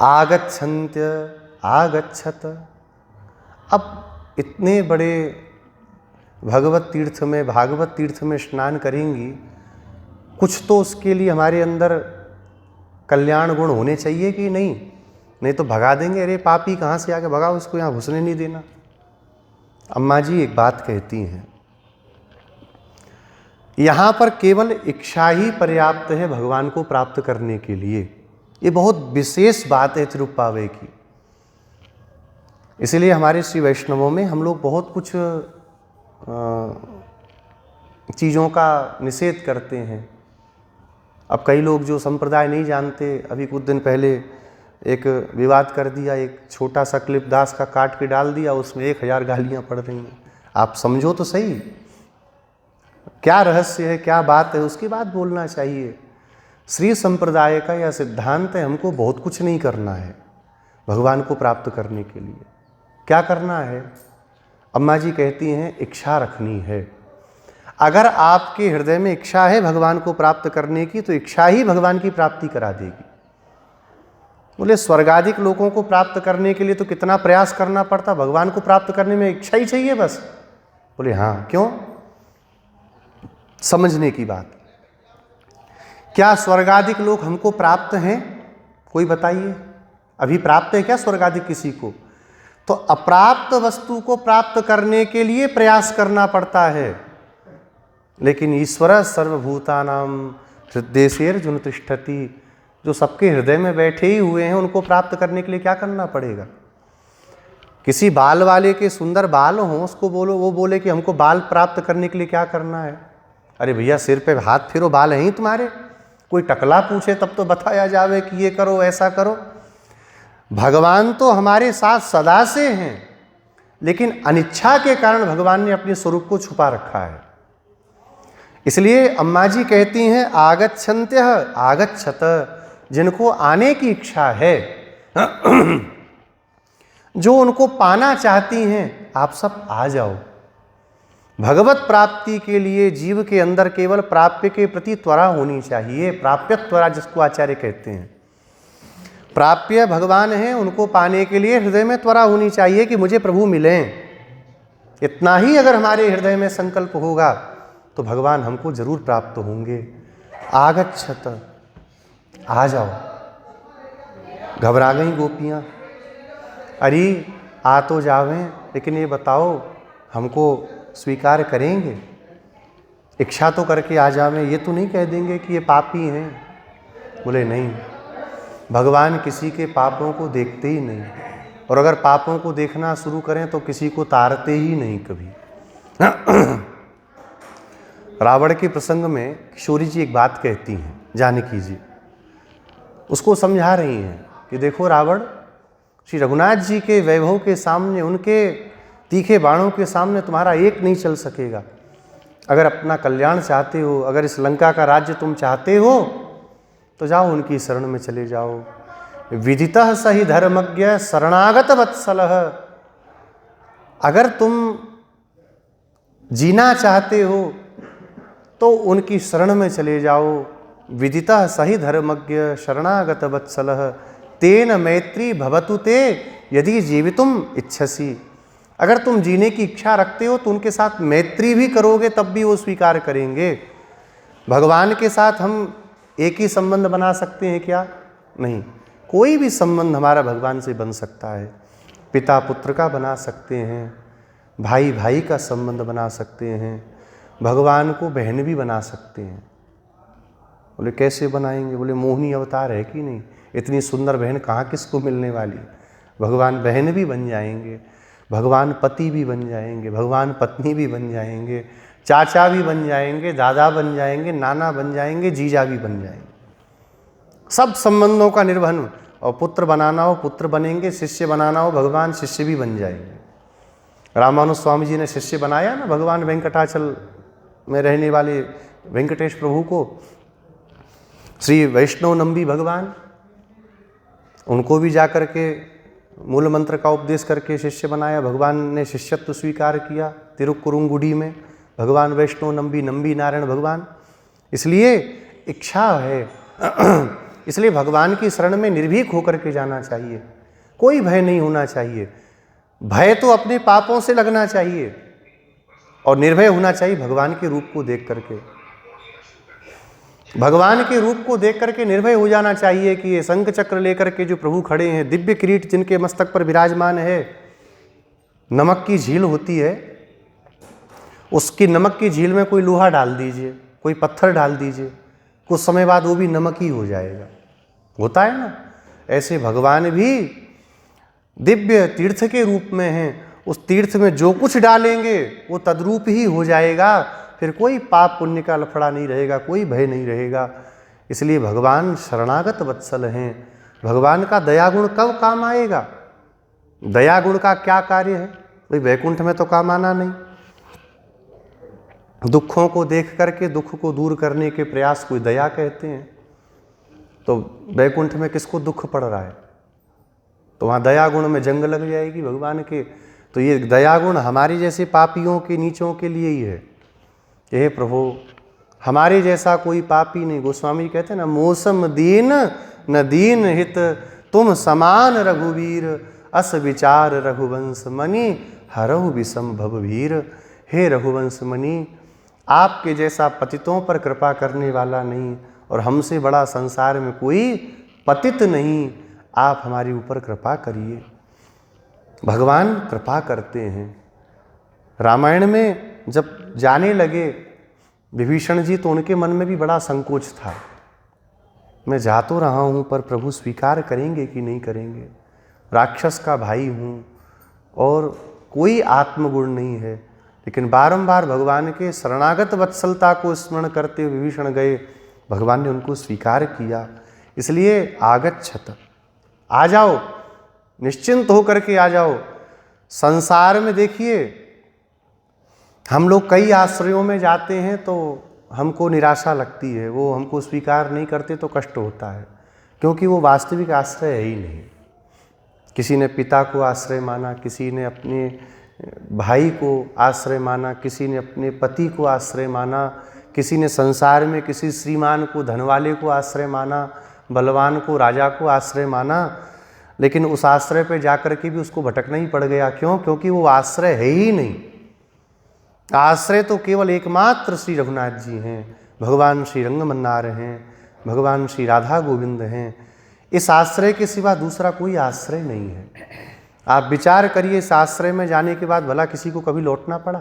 आगच्छन्त्य आगच्छत, अब इतने बड़े भगवत तीर्थ में, भागवत तीर्थ में स्नान करेंगी, कुछ तो उसके लिए हमारे अंदर कल्याण गुण होने चाहिए कि नहीं, नहीं तो भगा देंगे, अरे पापी कहाँ से आके भगाओ, इसको यहाँ घुसने नहीं देना। अम्मा जी एक बात कहती हैं, यहाँ पर केवल इच्छा ही पर्याप्त है भगवान को प्राप्त करने के लिए। ये बहुत विशेष बात है तिरुप्पावै की। इसलिए हमारे श्री वैष्णवों में हम लोग बहुत कुछ चीज़ों का निषेध करते हैं। अब कई लोग जो संप्रदाय नहीं जानते, अभी कुछ दिन पहले एक विवाद कर दिया, एक छोटा सा क्लिप दास का काट के डाल दिया, उसमें 1000 गालियाँ पड़ रही हैं। आप समझो तो सही, क्या रहस्य है, क्या बात है, उसकी बात बोलना चाहिए। श्री संप्रदाय का यह सिद्धांत है, हमको बहुत कुछ नहीं करना है भगवान को प्राप्त करने के लिए। क्या करना है, अम्मा जी कहती हैं, इच्छा रखनी है। अगर आपके हृदय में इच्छा है भगवान को प्राप्त करने की, तो इच्छा ही भगवान की प्राप्ति करा देगी। बोले स्वर्गाधिक लोगों को प्राप्त करने के लिए तो कितना प्रयास करना पड़ता, भगवान को प्राप्त करने में इच्छा ही चाहिए बस। बोले हाँ, क्यों, समझने की बात। क्या स्वर्गाधिक लोग हमको प्राप्त हैं, कोई बताइए, अभी प्राप्त है क्या स्वर्गाधिक किसी को। तो अप्राप्त वस्तु को प्राप्त करने के लिए प्रयास करना पड़ता है। लेकिन ईश्वर सर्वभूतानां हृदयेर्जुन तिष्ठति, जो सबके हृदय में बैठे ही हुए हैं, उनको प्राप्त करने के लिए क्या करना पड़ेगा। किसी बाल वाले के सुंदर बाल हों, उसको बोलो, वो बोले कि हमको बाल प्राप्त करने के लिए क्या करना है। अरे भैया सिर पे हाथ फेरो, बाल हैं ही तुम्हारे। कोई टकला पूछे तब तो बताया जावे कि ये करो ऐसा करो। भगवान तो हमारे साथ सदा से हैं, लेकिन अनिच्छा के कारण भगवान ने अपने स्वरूप को छुपा रखा है। इसलिए अम्मा जी कहती हैं, आगच्छन्त्यः आगच्छत, जिनको आने की इच्छा है, जो उनको पाना चाहती हैं, आप सब आ जाओ। भगवत प्राप्ति के लिए जीव के अंदर केवल प्राप्य के प्रति त्वरा होनी चाहिए। प्राप्य त्वरा जिसको आचार्य कहते हैं, प्राप्य भगवान है, उनको पाने के लिए हृदय में त्वरा होनी चाहिए कि मुझे प्रभु मिलें। इतना ही अगर हमारे हृदय में संकल्प होगा तो भगवान हमको जरूर प्राप्त होंगे। आगच्छत, आ जाओ। घबरा गई गोपियाँ, अरे आ तो जावें, लेकिन ये बताओ हमको स्वीकार करेंगे। इच्छा तो करके आ जावें, ये तो नहीं कह देंगे कि ये पापी हैं। बोले नहीं, भगवान किसी के पापों को देखते ही नहीं, और अगर पापों को देखना शुरू करें तो किसी को तारते ही नहीं कभी। रावण के प्रसंग में किशोरी जी एक बात कहती हैं, जानकी जी उसको समझा रही हैं कि देखो रावण, श्री रघुनाथ जी के वैभव के सामने, उनके तीखे बाणों के सामने तुम्हारा एक नहीं चल सकेगा। अगर अपना कल्याण चाहते हो, अगर इस लंका का राज्य तुम चाहते हो, तो जाओ उनकी शरण में चले जाओ। विदितः सहि धर्मज्ञ शरणागत वत्सलः, अगर तुम जीना चाहते हो तो उनकी शरण में चले जाओ। विदितः सहि धर्मज्ञ शरणागत वत्सलः तेन मैत्री भवतु ते यदि जीवितुम इच्छसि, अगर तुम जीने की इच्छा रखते हो तो उनके साथ मैत्री भी करोगे तब भी वो स्वीकार करेंगे। भगवान के साथ हम एक ही संबंध बना सकते हैं क्या? नहीं, कोई भी संबंध हमारा भगवान से बन सकता है। पिता पुत्र का बना सकते हैं, भाई भाई का संबंध बना सकते हैं, भगवान को बहन भी बना सकते हैं। बोले कैसे बनाएंगे? बोले मोहिनी अवतार है कि नहीं, इतनी सुंदर बहन कहाँ किसको मिलने वाली। भगवान बहन भी बन जाएंगे, भगवान पति भी बन जाएंगे, भगवान पत्नी भी बन जाएंगे, चाचा भी बन जाएंगे, दादा बन जाएंगे, नाना बन जाएंगे, जीजा भी बन जाएंगे। सब संबंधों का निर्वहन। और पुत्र बनाना हो पुत्र बनेंगे, शिष्य बनाना हो भगवान शिष्य भी बन जाएंगे। रामानुज स्वामी जी ने शिष्य बनाया ना भगवान वेंकटाचल में रहने वाले वेंकटेश प्रभु को, श्री वैष्णव नंबी भगवान, उनको भी जाकर के मूल मंत्र का उपदेश करके शिष्य बनाया। भगवान ने शिष्यत्व स्वीकार किया तिरुक्कुरुंगुडी में, भगवान वैष्णव नंबी, नंबी नारायण भगवान। इसलिए इच्छा है इसलिए भगवान की शरण में निर्भीक होकर के जाना चाहिए, कोई भय नहीं होना चाहिए। भय तो अपने पापों से लगना चाहिए और निर्भय होना चाहिए भगवान के रूप को देख करके। भगवान के रूप को देख करके निर्भय हो जाना चाहिए कि ये शंख चक्र लेकर के जो प्रभु खड़े हैं, दिव्य किरीट जिनके मस्तक पर विराजमान है, नमक की झील होती है, उसकी नमक की झील में कोई लोहा डाल दीजिए, कोई पत्थर डाल दीजिए, कुछ समय बाद वो भी नमक ही हो जाएगा। होता है ना, ऐसे भगवान भी दिव्य तीर्थ के रूप में हैं। उस तीर्थ में जो कुछ डालेंगे वो तद्रूप ही हो जाएगा, फिर कोई पाप पुण्य का लफड़ा नहीं रहेगा, कोई भय नहीं रहेगा। इसलिए भगवान शरणागत वत्सल हैं। भगवान का दयागुण कब काम आएगा? दयागुण का क्या कार्य है? भाई वैकुंठ में तो काम आना नहीं। दुखों को देख करके दुख को दूर करने के प्रयास को दया कहते हैं। तो वैकुंठ में किसको दुख पड़ रहा है? तो वहाँ दया गुण में जंग लग जाएगी भगवान के। तो ये दया गुण हमारे जैसे पापियों के नीचों के लिए ही है। हे प्रभु, हमारे जैसा कोई पापी नहीं। गोस्वामी कहते हैं ना, मौसम दीन न दीन हित, तुम समान रघुवीर, अस विचार रघुवंश मणि, हरहु विषम भवभीर। हे रघुवंश मणि, आपके जैसा पतितों पर कृपा करने वाला नहीं और हमसे बड़ा संसार में कोई पतित नहीं। आप हमारे ऊपर कृपा करिए। भगवान कृपा करते हैं। रामायण में जब जाने लगे विभीषण जी, तो उनके मन में भी बड़ा संकोच था। मैं जा तो रहा हूँ पर प्रभु स्वीकार करेंगे कि नहीं करेंगे। राक्षस का भाई हूँ और कोई आत्मगुण नहीं है। लेकिन बारंबार भगवान के शरणागत वत्सलता को स्मरण करते हुए विभीषण गए। भगवान ने उनको स्वीकार किया। इसलिए आगच्छत, आ जाओ, निश्चिंत होकर के आ जाओ। संसार में देखिए, हम लोग कई आश्रयों में जाते हैं तो हमको निराशा लगती है, वो हमको स्वीकार नहीं करते तो कष्ट होता है, क्योंकि वो वास्तविक आश्रय है ही नहीं। किसी ने पिता को आश्रय माना, किसी ने अपने भाई को आश्रय माना, किसी ने अपने पति को आश्रय माना, किसी ने संसार में किसी श्रीमान को, धनवाले को आश्रय माना, बलवान को, राजा को आश्रय माना। लेकिन उस आश्रय पे जाकर के भी उसको भटकना ही पड़ गया। क्यों? क्योंकि वो आश्रय है ही नहीं। आश्रय तो केवल एकमात्र श्री रघुनाथ जी हैं, भगवान श्री रंगमन्नार हैं, भगवान श्री राधा गोविंद हैं। इस आश्रय के सिवा दूसरा कोई आश्रय नहीं है। आप विचार करिए, इस आश्रय में जाने के बाद भला किसी को कभी लौटना पड़ा?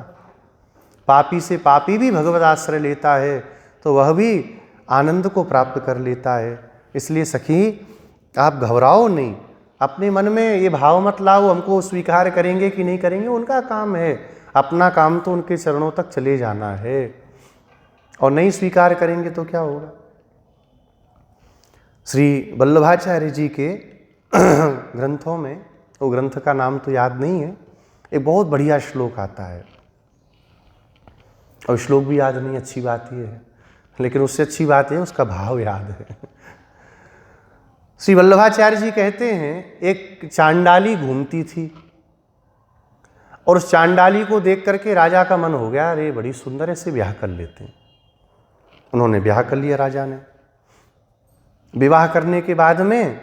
पापी से पापी भी भगवत आश्रय लेता है तो वह भी आनंद को प्राप्त कर लेता है। इसलिए सखी, आप घबराओ नहीं, अपने मन में ये भाव मत लाओ हमको स्वीकार करेंगे कि नहीं करेंगे, उनका काम है। अपना काम तो उनके चरणों तक चले जाना है, और नहीं स्वीकार करेंगे तो क्या होगा। श्री वल्लभाचार्य जी के ग्रंथों में, वो ग्रंथ का नाम तो याद नहीं है, एक बहुत बढ़िया श्लोक आता है। और श्लोक भी याद नहीं, अच्छी बात ही है, लेकिन उससे अच्छी बात है उसका भाव याद है। श्री वल्लभाचार्य जी कहते हैं, एक चांडाली घूमती थी और उस चांडाली को देख करके राजा का मन हो गया, अरे बड़ी सुंदर है, इससे ब्याह कर लेते हैं। उन्होंने ब्याह कर लिया राजा ने। विवाह करने के बाद में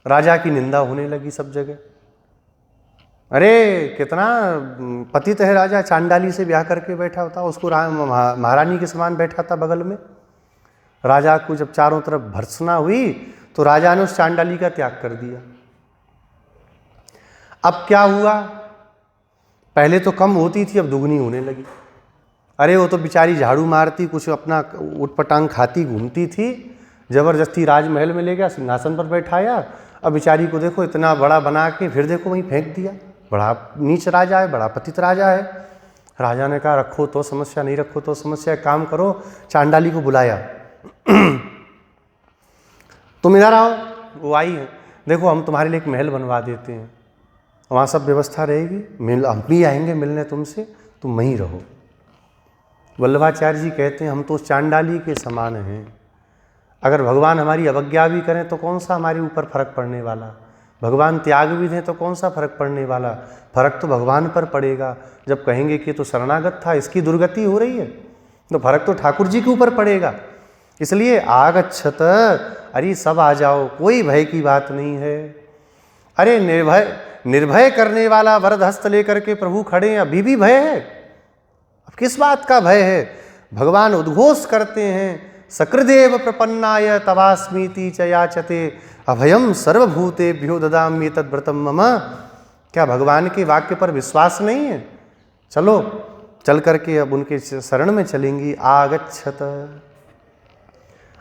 राजा की निंदा होने लगी सब जगह। अरे कितना पतित है राजा, चांडाली से ब्याह करके बैठा होता, उसको महारानी के समान बैठा था बगल में। राजा को जब चारों तरफ भर्त्सना हुई तो राजा ने उस चांडाली का त्याग कर दिया। अब क्या हुआ? पहले तो कम होती थी, अब दुगनी होने लगी। अरे वो तो बेचारी झाड़ू मारती, कुछ अपना उटपटांग खाती घूमती थी, जबरदस्ती राजमहल में ले गया, सिंहासन पर बैठाया। अब बेचारी को देखो इतना बड़ा बना के फिर देखो वहीं फेंक दिया। बड़ा नीच राजा है, बड़ा पतित राजा है। राजा ने कहा रखो तो समस्या, नहीं रखो तो समस्या, काम करो। चांडाली को बुलाया, तुम इधर आओ। वो आई है, देखो हम तुम्हारे लिए एक महल बनवा देते हैं, वहाँ सब व्यवस्था रहेगी, हम भी आएंगे मिलने तुमसे, तुम वहीं रहो। वल्लभाचार्य जी कहते हैं हम तो चांडाली के समान हैं। अगर भगवान हमारी अवज्ञा भी करें तो कौन सा हमारे ऊपर फर्क पड़ने वाला, भगवान त्याग भी दें तो कौन सा फर्क पड़ने वाला, फर्क तो भगवान पर पड़ेगा। जब कहेंगे कि तो शरणागत था, इसकी दुर्गति हो रही है, तो फर्क तो ठाकुर जी के ऊपर पड़ेगा। इसलिए आगच्छत, अरे सब आ जाओ, कोई भय की बात नहीं है। अरे निर्भय करने वाला वरद हस्त लेकर के प्रभु खड़े हैं, अभी भी भय है? अब किस बात का भय है? भगवान उद्घोष करते हैं, सकृदेव प्रपन्नाय तवास्मीति च याचते अभयम सर्वभूतेभ्यो ददामि तद्व्रतम मम। क्या भगवान के वाक्य पर विश्वास नहीं है? चलो चल करके अब उनके शरण में चलेंगी। आगच्छत,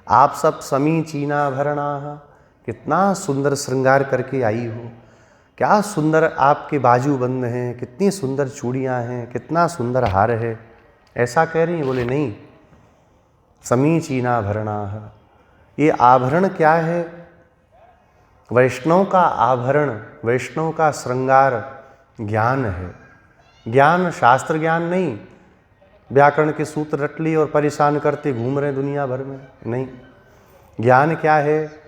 आप सब समीचीनाभरणा, कितना सुंदर श्रृंगार करके आई हो, क्या सुंदर आपके बाजूबंद हैं, कितनी सुंदर चूड़ियाँ हैं, कितना सुंदर हार है, ऐसा कह रही हैं? बोले नहीं, समीचीनाभरणा। ये आभरण क्या है? वैष्णव का आभरण, वैष्णव का श्रृंगार ज्ञान है। ज्ञान शास्त्र ज्ञान नहीं, व्याकरण के सूत्र रट लिए और परेशान करते घूम रहे दुनिया भर में, नहीं। ज्ञान क्या है?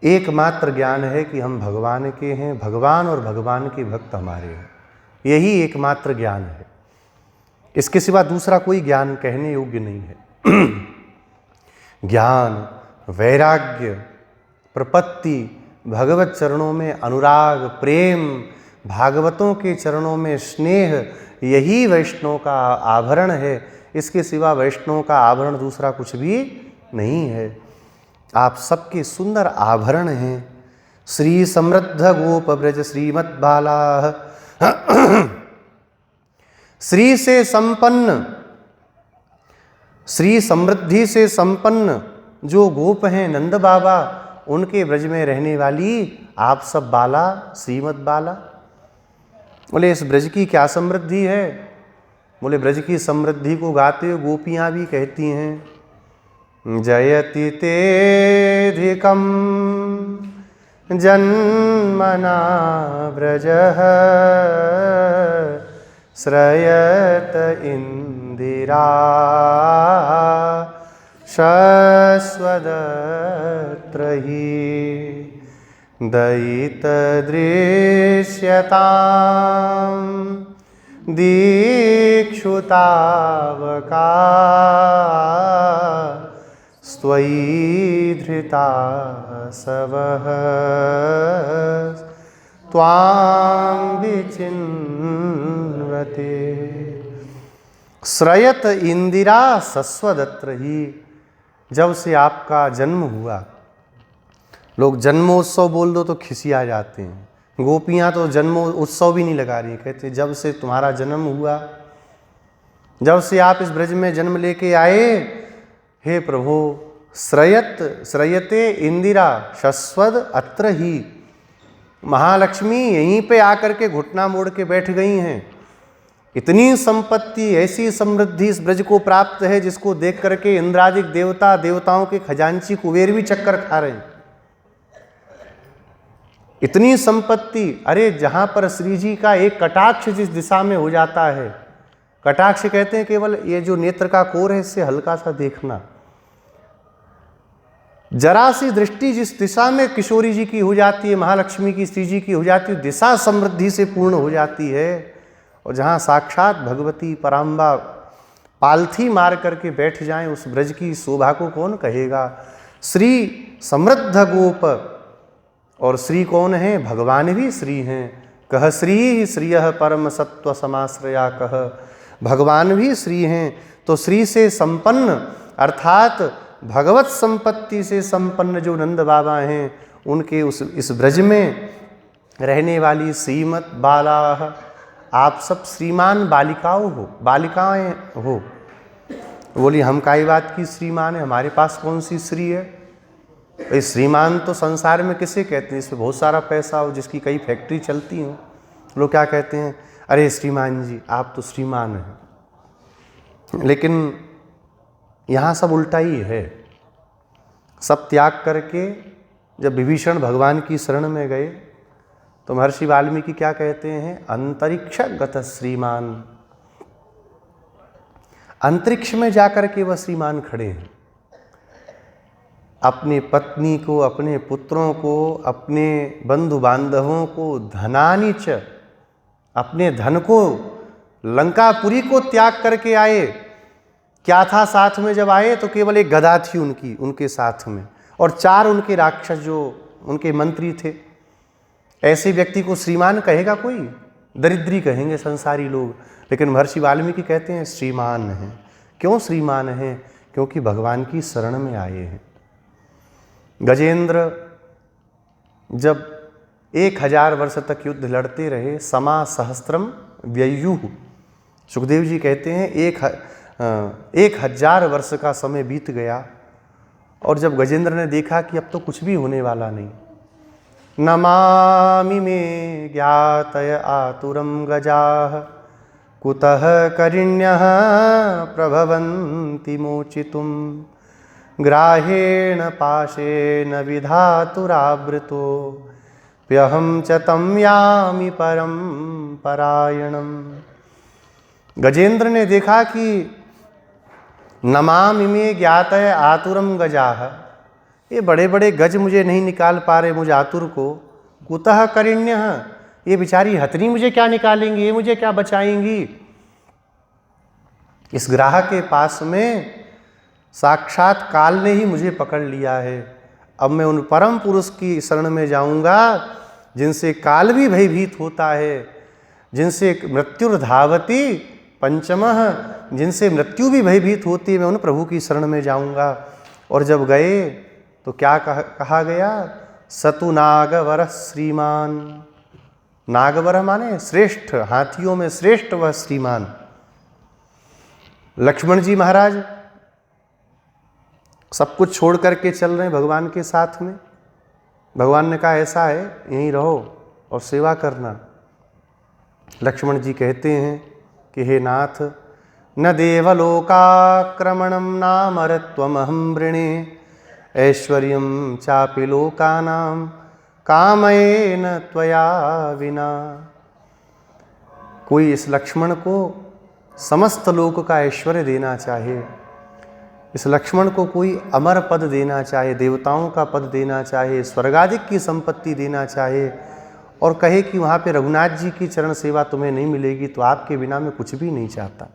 एकमात्र ज्ञान है कि हम भगवान के हैं, भगवान और भगवान के भक्त हमारे हैं, यही एकमात्र ज्ञान है। इसके सिवा दूसरा कोई ज्ञान कहने योग्य नहीं है। ज्ञान, वैराग्य, प्रपत्ति, भगवत चरणों में अनुराग, प्रेम, भागवतों के चरणों में स्नेह, यही वैष्णव का आभरण है। इसके सिवा वैष्णव का आभरण दूसरा कुछ भी नहीं है। आप सबके सुंदर आभरण हैं। श्री समृद्ध गोप ब्रज श्रीमद् बाला, श्री से संपन्न, श्री समृद्धि से संपन्न जो गोप हैं नंद बाबा, उनके ब्रज में रहने वाली आप सब बाला, श्रीमद् बाला। बोले इस ब्रज की क्या समृद्धि है? बोले ब्रज की समृद्धि को गाते हुए गोपियाँ भी कहती हैं, जयति तेधिकं जन्मना व्रजः श्रयत इंदिरा शश्वदत्र हि दयितदृश्यतां दीक्षुतावका स्वयि धृता सवः त्वां विचिन्वते। श्रयत इंदिरा शश्वदत्र ही। जब से आपका जन्म हुआ, लोग जन्मोत्सव बोल दो तो खिसिया जाते हैं, गोपियाँ तो जन्म उत्सव भी नहीं लगा रही, कहते जब से तुम्हारा जन्म हुआ, जब से आप इस ब्रज में जन्म लेके आए, हे प्रभु, श्रयते इंदिरा शश्वद अत्र ही। महालक्ष्मी यहीं पे आकर के घुटना मोड़ के बैठ गई हैं। इतनी संपत्ति, ऐसी समृद्धि इस ब्रज को प्राप्त है जिसको देख करके इंद्रादिक देवता, देवताओं के खजांची कुबेर भी चक्कर खा रहे हैं। इतनी संपत्ति, अरे जहां पर श्री जी का एक कटाक्ष जिस दिशा में हो जाता है, कटाक्ष कहते हैं केवल ये जो नेत्र का कोर है इससे हल्का सा देखना, जरा सी दृष्टि जिस दिशा में किशोरी जी की हो जाती है, महालक्ष्मी की, श्री जी की हो जाती है, दिशा समृद्धि से पूर्ण हो जाती है। और जहाँ साक्षात भगवती पराम्बा पालथी मार करके बैठ जाएं, उस ब्रज की शोभा को कौन कहेगा। श्री समृद्ध गोप, और श्री कौन है? भगवान भी श्री हैं। कह श्री श्रियः परम सत्व समाश्रया कह, भगवान भी श्री हैं। तो श्री से संपन्न अर्थात भगवत संपत्ति से संपन्न जो नंद बाबा हैं, उनके इस ब्रज में रहने वाली श्रीमद् बाला, आप सब श्रीमान बालिकाएं हो। बोली हम काई बात की श्रीमान है, हमारे पास कौन सी श्री है? भाई श्रीमान तो संसार में किसे कहते हैं? इसमें बहुत सारा पैसा हो, जिसकी कई फैक्ट्री चलती हो, लोग क्या कहते हैं, अरे श्रीमान जी आप तो श्रीमान हैं। लेकिन यहाँ सब उल्टा ही है। सब त्याग करके जब विभीषण भगवान की शरण में गए तो महर्षि वाल्मीकि क्या कहते हैं, अंतरिक्ष गत श्रीमान। अंतरिक्ष में जाकर के वह श्रीमान खड़े हैं। अपनी पत्नी को, अपने पुत्रों को, अपने बंधु बांधवों को, धनानिच, अपने धन को, लंकापुरी को त्याग करके आए। क्या था साथ में जब आए? तो केवल एक गदा थी उनके साथ में, और 4 उनके राक्षस जो उनके मंत्री थे। ऐसे व्यक्ति को श्रीमान कहेगा कोई? दरिद्री कहेंगे संसारी लोग। लेकिन महर्षि वाल्मीकि कहते हैं श्रीमान हैं। क्यों श्रीमान हैं? क्योंकि भगवान की शरण में आए हैं। गजेंद्र जब 1000 वर्ष तक युद्ध लड़ते रहे, समा सहस्त्रम व्ययुः, सुखदेव जी कहते हैं 1000 वर्ष का समय बीत गया। और जब गजेंद्र ने देखा कि अब तो कुछ भी होने वाला नहीं, नमामि मे ज्ञातय आतुरम गजाः कुतः करिण्यः प्रभवन्ति मोचितुम ग्राहेण पाशेन विधातुरावृतो प्यहं च तम यामि परम परायणम। गजेंद्र ने देखा कि नमामि मे ज्ञातय आतुरम गजाः, ये बड़े बड़े गज मुझे नहीं निकाल पा रहे, मुझे आतुर को। कुतः करिण्यः, ये बेचारी हथनी मुझे क्या निकालेंगी, ये मुझे क्या बचाएंगी। इस ग्राह के पास में साक्षात काल ने ही मुझे पकड़ लिया है। अब मैं उन परम पुरुष की शरण में जाऊंगा जिनसे काल भी भयभीत होता है, जिनसे मृत्युर्धावति पंचमः, जिनसे मृत्यु भी भयभीत होती है। मैं उन प्रभु की शरण में जाऊंगा। और जब गए तो क्या कहा गया, सतु नागवर श्रीमान। नागवर माने श्रेष्ठ, हाथियों में श्रेष्ठ वह श्रीमान। लक्ष्मण जी महाराज सब कुछ छोड़ करके चल रहे हैं भगवान के साथ में। भगवान ने कहा ऐसा है यहीं रहो और सेवा करना। लक्ष्मण जी कहते हैं कि हे नाथ, न देवलोकाक्रमणम नामरत्वमहं वृणे ऐश्वर्यं चापि लोकानां कामयेन त्वया विना। कोई इस लक्ष्मण को समस्त लोक का ऐश्वर्य देना चाहे, इस लक्ष्मण को कोई अमर पद देना चाहे, देवताओं का पद देना चाहे, स्वर्गादिक की संपत्ति देना चाहे, और कहे कि वहाँ पे रघुनाथ जी की चरण सेवा तुम्हें नहीं मिलेगी, तो आपके बिना मैं कुछ भी नहीं चाहता,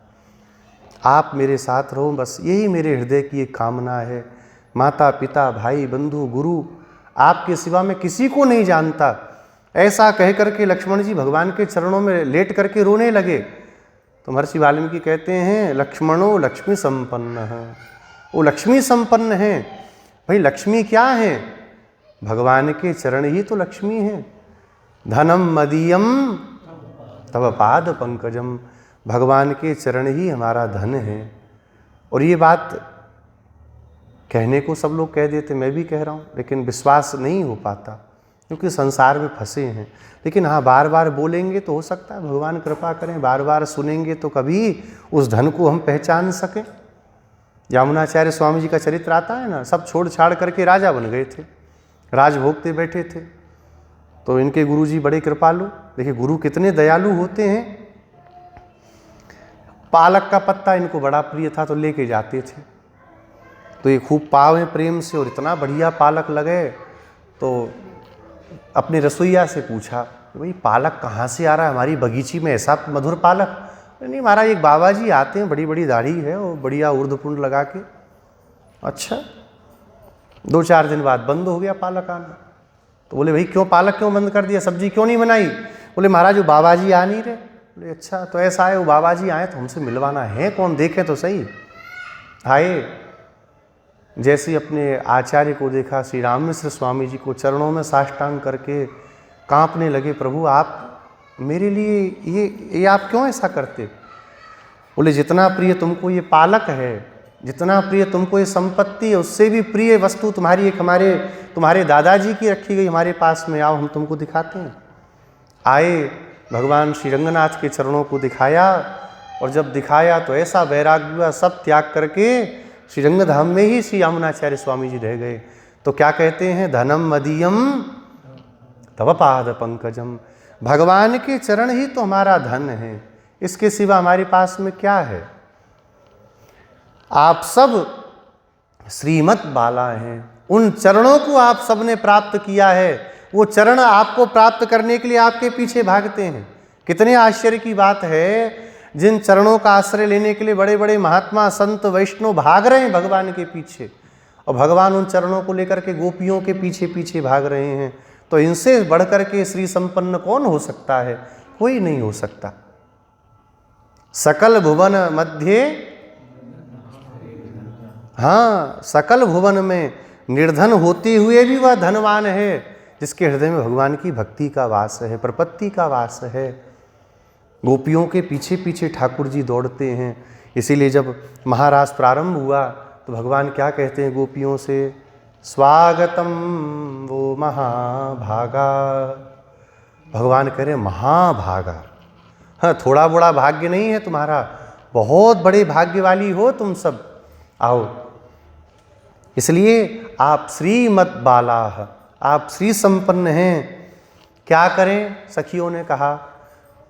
आप मेरे साथ रहो, बस यही मेरे हृदय की एक कामना है। माता पिता भाई बंधु गुरु आपके सिवा मैं किसी को नहीं जानता। ऐसा कह करके लक्ष्मण जी भगवान के चरणों में लेट करके रोने लगे। तो महर्षि वाल्मीकि कहते हैं लक्ष्मणो लक्ष्मी संपन्न है, वो लक्ष्मी संपन्न है। भाई लक्ष्मी क्या है? भगवान के चरण ही तो लक्ष्मी है। धनम मदीयम तव पाद पंकजम, भगवान के चरण ही हमारा धन है। और ये बात कहने को सब लोग कह देते, मैं भी कह रहा हूँ, लेकिन विश्वास नहीं हो पाता क्योंकि संसार में फंसे हैं। लेकिन हाँ, बार बार बोलेंगे तो हो सकता है भगवान कृपा करें, बार बार सुनेंगे तो कभी उस धन को हम पहचान सकें। यामुनाचार्य स्वामी जी का चरित्र आता है ना, सब छोड़ छाड़ करके राजा बन गए थे, राजभोग पे बैठे थे। तो इनके गुरु जी बड़े कृपालु, देखिए गुरु कितने दयालु होते हैं। पालक का पत्ता इनको बड़ा प्रिय था तो लेके जाते थे, तो ये खूब पावे प्रेम से, और इतना बढ़िया पालक लगे। तो अपने रसोईया से पूछा, भाई पालक कहाँ से आ रहा है, हमारी बगीची में ऐसा मधुर पालक? नहीं महाराज, एक बाबा जी आते हैं, बड़ी बड़ी दाढ़ी है और बढ़िया ऊर्ध्वपुंड लगा के। अच्छा, 2-4 दिन बाद बंद हो गया पालक आना। तो बोले भाई क्यों, पालक क्यों बंद कर दिया, सब्जी क्यों नहीं बनाई? बोले महाराज वो बाबा जी आ नहीं रहे। बोले अच्छा, तो ऐसा है, वो बाबा जी आए तो हमसे मिलवाना है, कौन देखे तो सही। आए, जैसे अपने आचार्य को देखा, श्री राम मिश्र स्वामी जी को चरणों में साष्टांग करके कांपने लगे, प्रभु आप मेरे लिए ये आप क्यों ऐसा करते? बोले जितना प्रिय तुमको ये पालक है, जितना प्रिय तुमको ये संपत्ति है, उससे भी प्रिय वस्तु तुम्हारी एक तुम्हारे दादाजी की रखी गई हमारे पास में, आओ हम तुमको दिखाते हैं। आए, भगवान श्री रंगनाथ के चरणों को दिखाया, और जब दिखाया तो ऐसा वैराग्य हुआ, सब त्याग करके श्री रंगधाम में ही श्री यामुनाचार्य स्वामी जी रह गए। तो क्या कहते हैं, धनम मदीयम तव पाद पंकजम, भगवान के चरण ही तो हमारा धन है, इसके सिवा हमारे पास में क्या है। आप सब श्रीमत बाला हैं, उन चरणों को आप सबने प्राप्त किया है, वो चरण आपको प्राप्त करने के लिए आपके पीछे भागते हैं। कितने आश्चर्य की बात है, जिन चरणों का आश्रय लेने के लिए बड़े बड़े महात्मा संत वैष्णव भाग रहे हैं भगवान के पीछे, और भगवान उन चरणों को लेकर के गोपियों के पीछे पीछे भाग रहे हैं। तो इनसे बढ़कर के श्री संपन्न कौन हो सकता है? कोई नहीं हो सकता। सकल भुवन मध्य, हाँ, सकल भुवन में निर्धन होते हुए भी वह धनवान है, जिसके हृदय में भगवान की भक्ति का वास है, प्रपत्ति का वास है। गोपियों के पीछे पीछे ठाकुर जी दौड़ते हैं। इसीलिए जब महारास प्रारंभ हुआ तो भगवान क्या कहते हैं गोपियों से, स्वागतम वो महाभागा। भगवान कह रहे महाभागा, हाँ, थोड़ा बड़ा भाग्य नहीं है तुम्हारा, बहुत बड़े भाग्य वाली हो तुम सब, आओ। इसलिए आप श्रीमत बाला, आप श्री संपन्न हैं। क्या करें? सखियों ने कहा,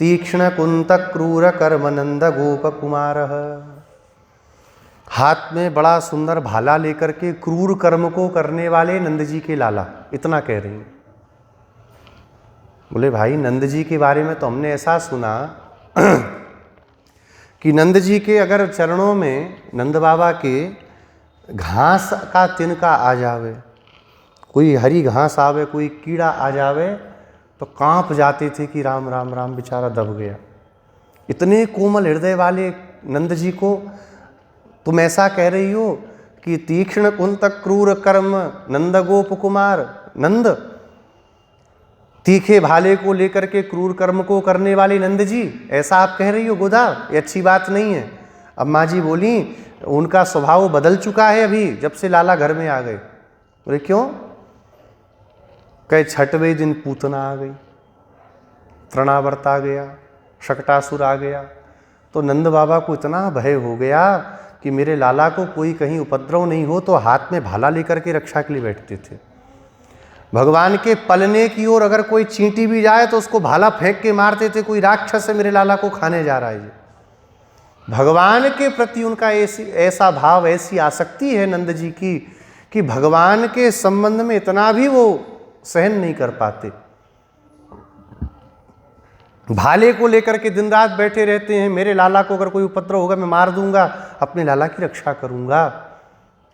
तीक्ष्ण कुंतक क्रूर कर्म नंद गोप कुमार। हाथ में बड़ा सुंदर भाला लेकर के क्रूर कर्म को करने वाले नंद जी के लाला, इतना कह रही हैं। बोले भाई, नंद जी के बारे में तो हमने ऐसा सुना कि नंद जी के अगर चरणों में, नंद बाबा के घास का तिनका आ जावे, कोई हरी घास आवे, कोई कीड़ा आ जावे, तो कांप जाते थे कि राम राम राम, बेचारा दब गया। इतने कोमल हृदय वाले नंद जी को तुम ऐसा कह रही हो कि तीक्ष्ण कुंतक क्रूर कर्म नंद गोप कुमार। नंद, तीखे भाले को लेकर के क्रूर कर्म को करने वाले नंद जी, ऐसा आप कह रही हो गोदा? ये अच्छी बात नहीं है। अब माँ जी बोली, उनका स्वभाव बदल चुका है अभी, जब से लाला घर में आ गए। बोले क्यों? कहे 6वें दिन पूतना आ गई, तृणावर्त आ गया, शकटासुर आ गया। तो नंद बाबा को इतना भय हो गया कि मेरे लाला को कोई कहीं उपद्रव नहीं हो, तो हाथ में भाला लेकर के रक्षा के लिए बैठते थे। भगवान के पलने की ओर अगर कोई चींटी भी जाए तो उसको भाला फेंक के मारते थे, कोई राक्षस है मेरे लाला को खाने जा रहा है ये। भगवान के प्रति उनका ऐसा भाव, ऐसी आसक्ति है नंद जी की, कि भगवान के संबंध में इतना भी वो सहन नहीं कर पाते। भाले को लेकर के दिन रात बैठे रहते हैं, मेरे लाला को अगर कोई उपद्रव होगा मैं मार दूंगा, अपने लाला की रक्षा करूंगा।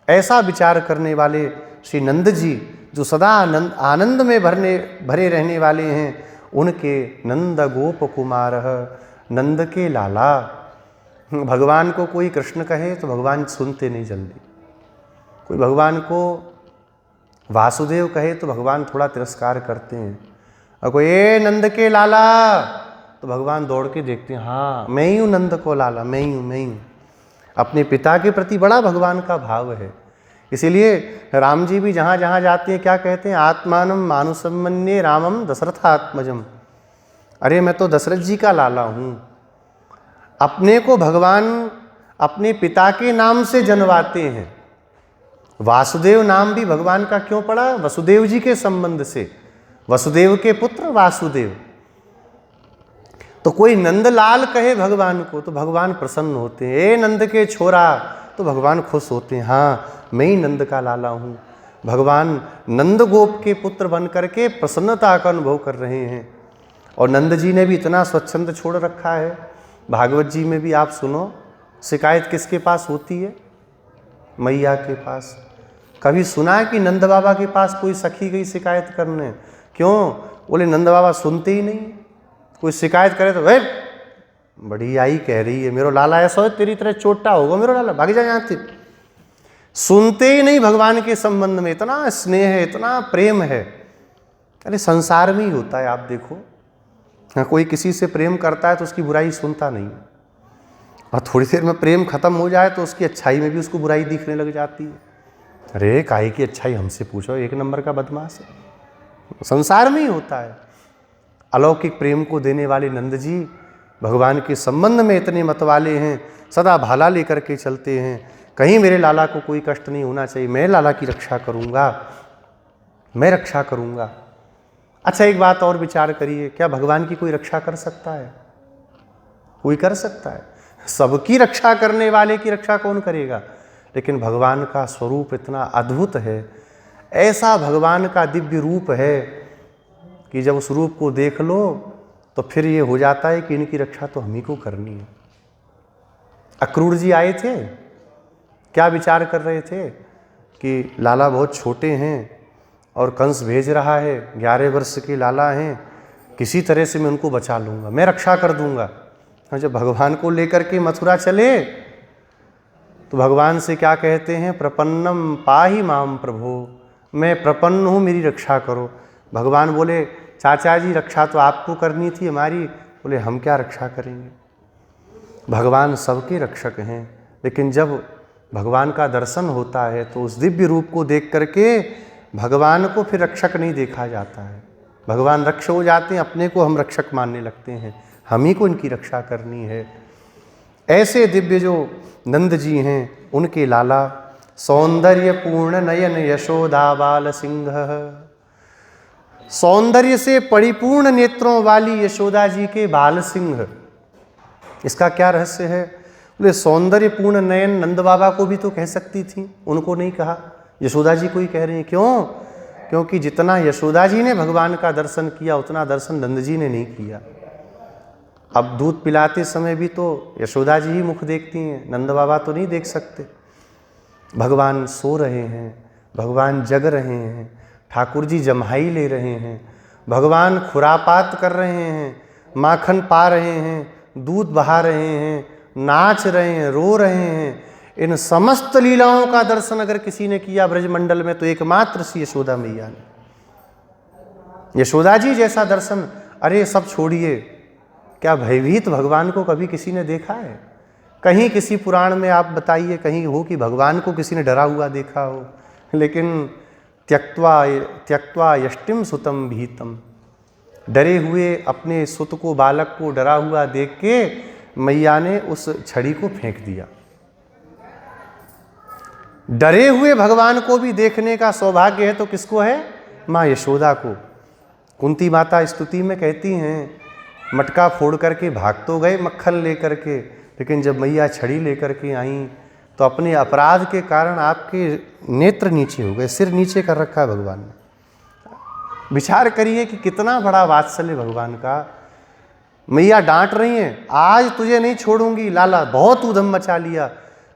ऐसा विचार करने वाले श्री नंद जी, जो सदा आनंद में भरे रहने वाले हैं, उनके नंद गोप कुमार, नंद के लाला। भगवान को कोई कृष्ण कहे तो भगवान सुनते नहीं जल्दी, कोई भगवान को वासुदेव कहे तो भगवान थोड़ा तिरस्कार करते हैं, और कोई ए नंद के लाला तो भगवान दौड़ के देखते हैं, हाँ मैं ही हूँ नंद को लाला, मैं ही हूँ, मैं ही हूँ। अपने पिता के प्रति बड़ा भगवान का भाव है। इसीलिए राम जी भी जहाँ जहाँ जाते हैं क्या कहते हैं, आत्मानम मानुसमन्ये रामम दशरथात्मजम। अरे मैं तो दशरथ जी का लाला हूँ। अपने को भगवान अपने पिता के नाम से जनवाते हैं। वासुदेव नाम भी भगवान का क्यों पड़ा? वसुदेव जी के संबंध से, वसुदेव के पुत्र वासुदेव। तो कोई नंदलाल कहे भगवान को तो भगवान प्रसन्न होते हैं, ए नंद के छोरा, तो भगवान खुश होते हैं, हाँ मैं ही नंद का लाला हूँ। भगवान नंद गोप के पुत्र बन करके प्रसन्नता का अनुभव कर रहे हैं। और नंद जी ने भी इतना स्वच्छंद छोड़ रखा है। भागवत जी में भी आप सुनो, शिकायत किसके पास होती है? मैया के पास। कभी सुना है कि नंद बाबा के पास कोई सखी गई शिकायत करने? क्यों? बोले नंद बाबा सुनते ही नहीं। कोई शिकायत करे तो भाई बड़ी आई कह रही है, मेरा लाला ऐसा हो, तेरी तरह चोटा होगा मेरा लाला, भाग जा यहाँ से। सुनते ही नहीं भगवान के संबंध में। इतना स्नेह है, इतना प्रेम है। अरे संसार में ही होता है। आप देखो, हाँ, कोई किसी से प्रेम करता है तो उसकी बुराई सुनता नहीं, और थोड़ी देर में प्रेम खत्म हो जाए तो उसकी अच्छाई में भी उसको बुराई दिखने लग जाती है। अरे काहे की अच्छाई हमसे पूछो, एक नंबर का बदमाश है। संसार में ही होता है। अलौकिक प्रेम को देने वाले नंद जी भगवान के संबंध में इतने मतवाले हैं, सदा भाला लेकर के चलते हैं, कहीं मेरे लाला को कोई कष्ट नहीं होना चाहिए, मैं लाला की रक्षा करूंगा, मैं रक्षा करूंगा। अच्छा, एक बात और विचार करिए, क्या भगवान की कोई रक्षा कर सकता है? कोई कर सकता है? सबकी रक्षा करने वाले की रक्षा कौन करेगा? लेकिन भगवान का स्वरूप इतना अद्भुत है, ऐसा भगवान का दिव्य रूप है कि जब उस रूप को देख लो तो फिर ये हो जाता है कि इनकी रक्षा तो हम ही को करनी है। अक्रूर जी आए थे, क्या विचार कर रहे थे कि लाला बहुत छोटे हैं और कंस भेज रहा है, 11 वर्ष के लाला हैं, किसी तरह से मैं उनको बचा लूँगा, मैं रक्षा कर दूँगा। और जब भगवान को लेकर के मथुरा चले तो भगवान से क्या कहते हैं, प्रपन्नम पाहि माम प्रभो, मैं प्रपन्न हूँ, मेरी रक्षा करो। भगवान बोले, चाचा जी रक्षा तो आपको करनी थी हमारी। बोले, हम क्या रक्षा करेंगे? भगवान सबके रक्षक हैं, लेकिन जब भगवान का दर्शन होता है तो उस दिव्य रूप को देख करके भगवान को फिर रक्षक नहीं देखा जाता है। भगवान रक्षक हो जाते हैं, अपने को हम रक्षक मानने लगते हैं, हम ही को इनकी रक्षा करनी है। ऐसे दिव्य जो नंद जी हैं, उनके लाला सौंदर्य पूर्ण नयन यशोदा बाल सिंह, सौंदर्य से परिपूर्ण नेत्रों वाली यशोदा जी के बाल सिंह। इसका क्या रहस्य है? बोले, सौंदर्य पूर्ण नयन नंद बाबा को भी तो कह सकती थी, उनको नहीं कहा, यशोदा जी को ही कह रहे हैं। क्यों? क्योंकि जितना यशोदा जी ने भगवान का दर्शन किया उतना दर्शन नंद जी ने नहीं किया। अब दूध पिलाते समय भी तो यशोदा जी ही मुख देखती हैं, नंद बाबा तो नहीं देख सकते। भगवान सो रहे हैं, भगवान जग रहे हैं, ठाकुर जी जम्हाई ले रहे हैं, भगवान खुरापात कर रहे हैं, माखन पा रहे हैं, दूध बहा रहे हैं, नाच रहे हैं, रो रहे हैं। इन समस्त लीलाओं का दर्शन अगर किसी ने किया ब्रजमंडल में तो एकमात्र सी यशोदा मैया ने। यशोदा जी जैसा दर्शन, अरे सब छोड़िए, क्या भयभीत भगवान को कभी किसी ने देखा है? कहीं किसी पुराण में आप बताइए कहीं हो कि भगवान को किसी ने डरा हुआ देखा हो? लेकिन त्यक्त्वा यष्टिम सुतम भीतम, डरे हुए अपने सुत को, बालक को डरा हुआ देख के मैया ने उस छड़ी को फेंक दिया। डरे हुए भगवान को भी देखने का सौभाग्य है तो किसको है? माँ यशोदा को। कुंती माता स्तुति में कहती हैं, मटका फोड़ करके भाग तो गए मक्खन लेकर के, लेकिन जब मैया छड़ी लेकर के आई तो अपने अपराध के कारण आपके नेत्र नीचे हो गए, सिर नीचे कर रखा है भगवान ने। विचार करिए कि कितना बड़ा वात्सल्य भगवान का। मैया डांट रही हैं, आज तुझे नहीं छोड़ूंगी लाला, बहुत ऊधम मचा लिया।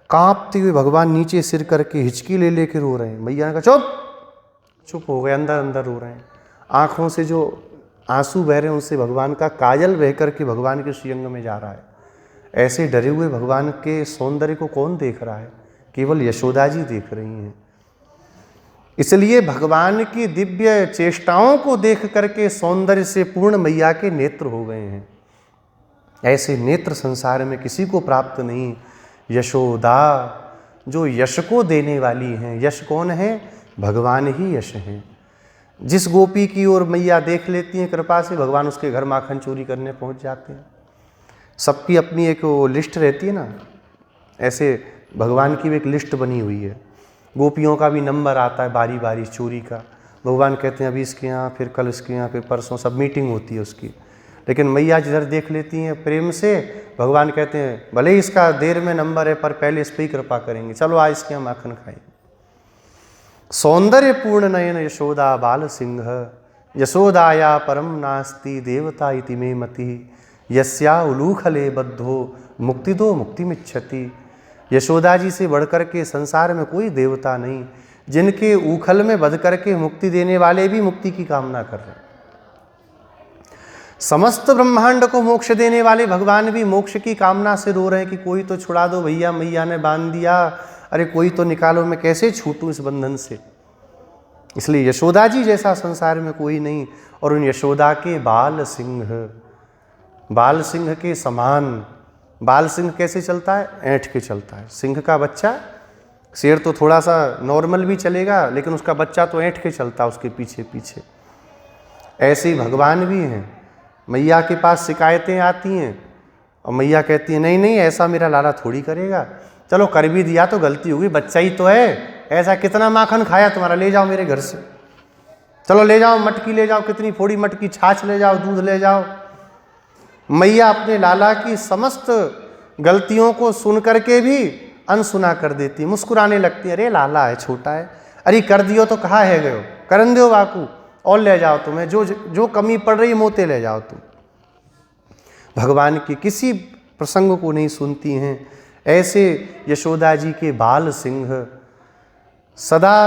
कांपते हुए भगवान नीचे सिर करके हिचकी ले लेके रो रहे हैं। मैया ने कहा, चुप चुप हो गए, अंदर अंदर रो रहे हैं। आँखों से जो आंसू बह रहे हैं उनसे भगवान का काजल बह करके भगवान के श्रीअंग में जा रहा है। ऐसे डरे हुए भगवान के सौंदर्य को कौन देख रहा है? केवल यशोदा जी देख रही हैं। इसलिए भगवान की दिव्य चेष्टाओं को देख करके सौंदर्य से पूर्ण मैया के नेत्र हो गए हैं। ऐसे नेत्र संसार में किसी को प्राप्त नहीं। यशोदा जो यश को देने वाली हैं। यश कौन है? भगवान ही यश हैं। जिस गोपी की ओर मैया देख लेती हैं कृपा से, भगवान उसके घर माखन चोरी करने पहुंच जाते हैं। सबकी अपनी एक वो लिस्ट रहती है ना, ऐसे भगवान की भी एक लिस्ट बनी हुई है। गोपियों का भी नंबर आता है बारी बारी चोरी का। भगवान कहते हैं अभी इसके यहाँ, फिर कल इसके यहाँ, फिर परसों, सब मीटिंग होती है उसकी। लेकिन मैया जिधर देख लेती हैं प्रेम से, भगवान कहते हैं भले ही इसका देर में नंबर है पर पहले इस पर ही कृपा करेंगे, चलो आज इसके यहाँ माखन खाएंगे। सौंदर्य पूर्ण नयन यशोदा बाल सिंह, यशोदाया परम नास्ति देवता इति मे मति, यस्या उलूखले बद्धो मुक्ति दो मुक्ति मिच्छति। यशोदा जी से बढ़कर के संसार में कोई देवता नहीं, जिनके उखल में बध करके मुक्ति देने वाले भी मुक्ति की कामना कर रहे हैं। समस्त ब्रह्मांड को मोक्ष देने वाले भगवान भी मोक्ष की कामना से रो रहे हैं कि कोई तो छुड़ा दो भैया, मैया ने बांध दिया, अरे कोई तो निकालो, मैं कैसे छूटूं इस बंधन से। इसलिए यशोदा जी जैसा संसार में कोई नहीं। और उन यशोदा के बाल सिंह, बाल सिंह के समान। बाल सिंह कैसे चलता है? ऐंठ के चलता है। सिंह का बच्चा, शेर तो थोड़ा सा नॉर्मल भी चलेगा, लेकिन उसका बच्चा तो ऐंठ के चलता है उसके पीछे पीछे। ऐसे ही भगवान भी हैं। मैया के पास शिकायतें आती हैं और मैया कहती है नहीं नहीं, ऐसा मेरा लाला थोड़ी करेगा। चलो कर भी दिया तो गलती होगी, बच्चा ही तो है, ऐसा कितना माखन खाया तुम्हारा, ले जाओ मेरे घर से, चलो ले जाओ, मटकी ले जाओ, कितनी फोड़ी मटकी छाछ ले जाओ, दूध ले जाओ। मैया अपने लाला की समस्त गलतियों को सुन करके भी अनसुना कर देती, मुस्कुराने लगती है। अरे लाला है, छोटा है, अरे कर दियो तो कहाँ है गयो, करन दो बाकू, और ले जाओ तुम्हें, जो कमी पड़ रही मोते ले जाओ तुम। भगवान की किसी प्रसंग को नहीं सुनती हैं। ऐसे यशोदा जी के बाल सिंह, सदा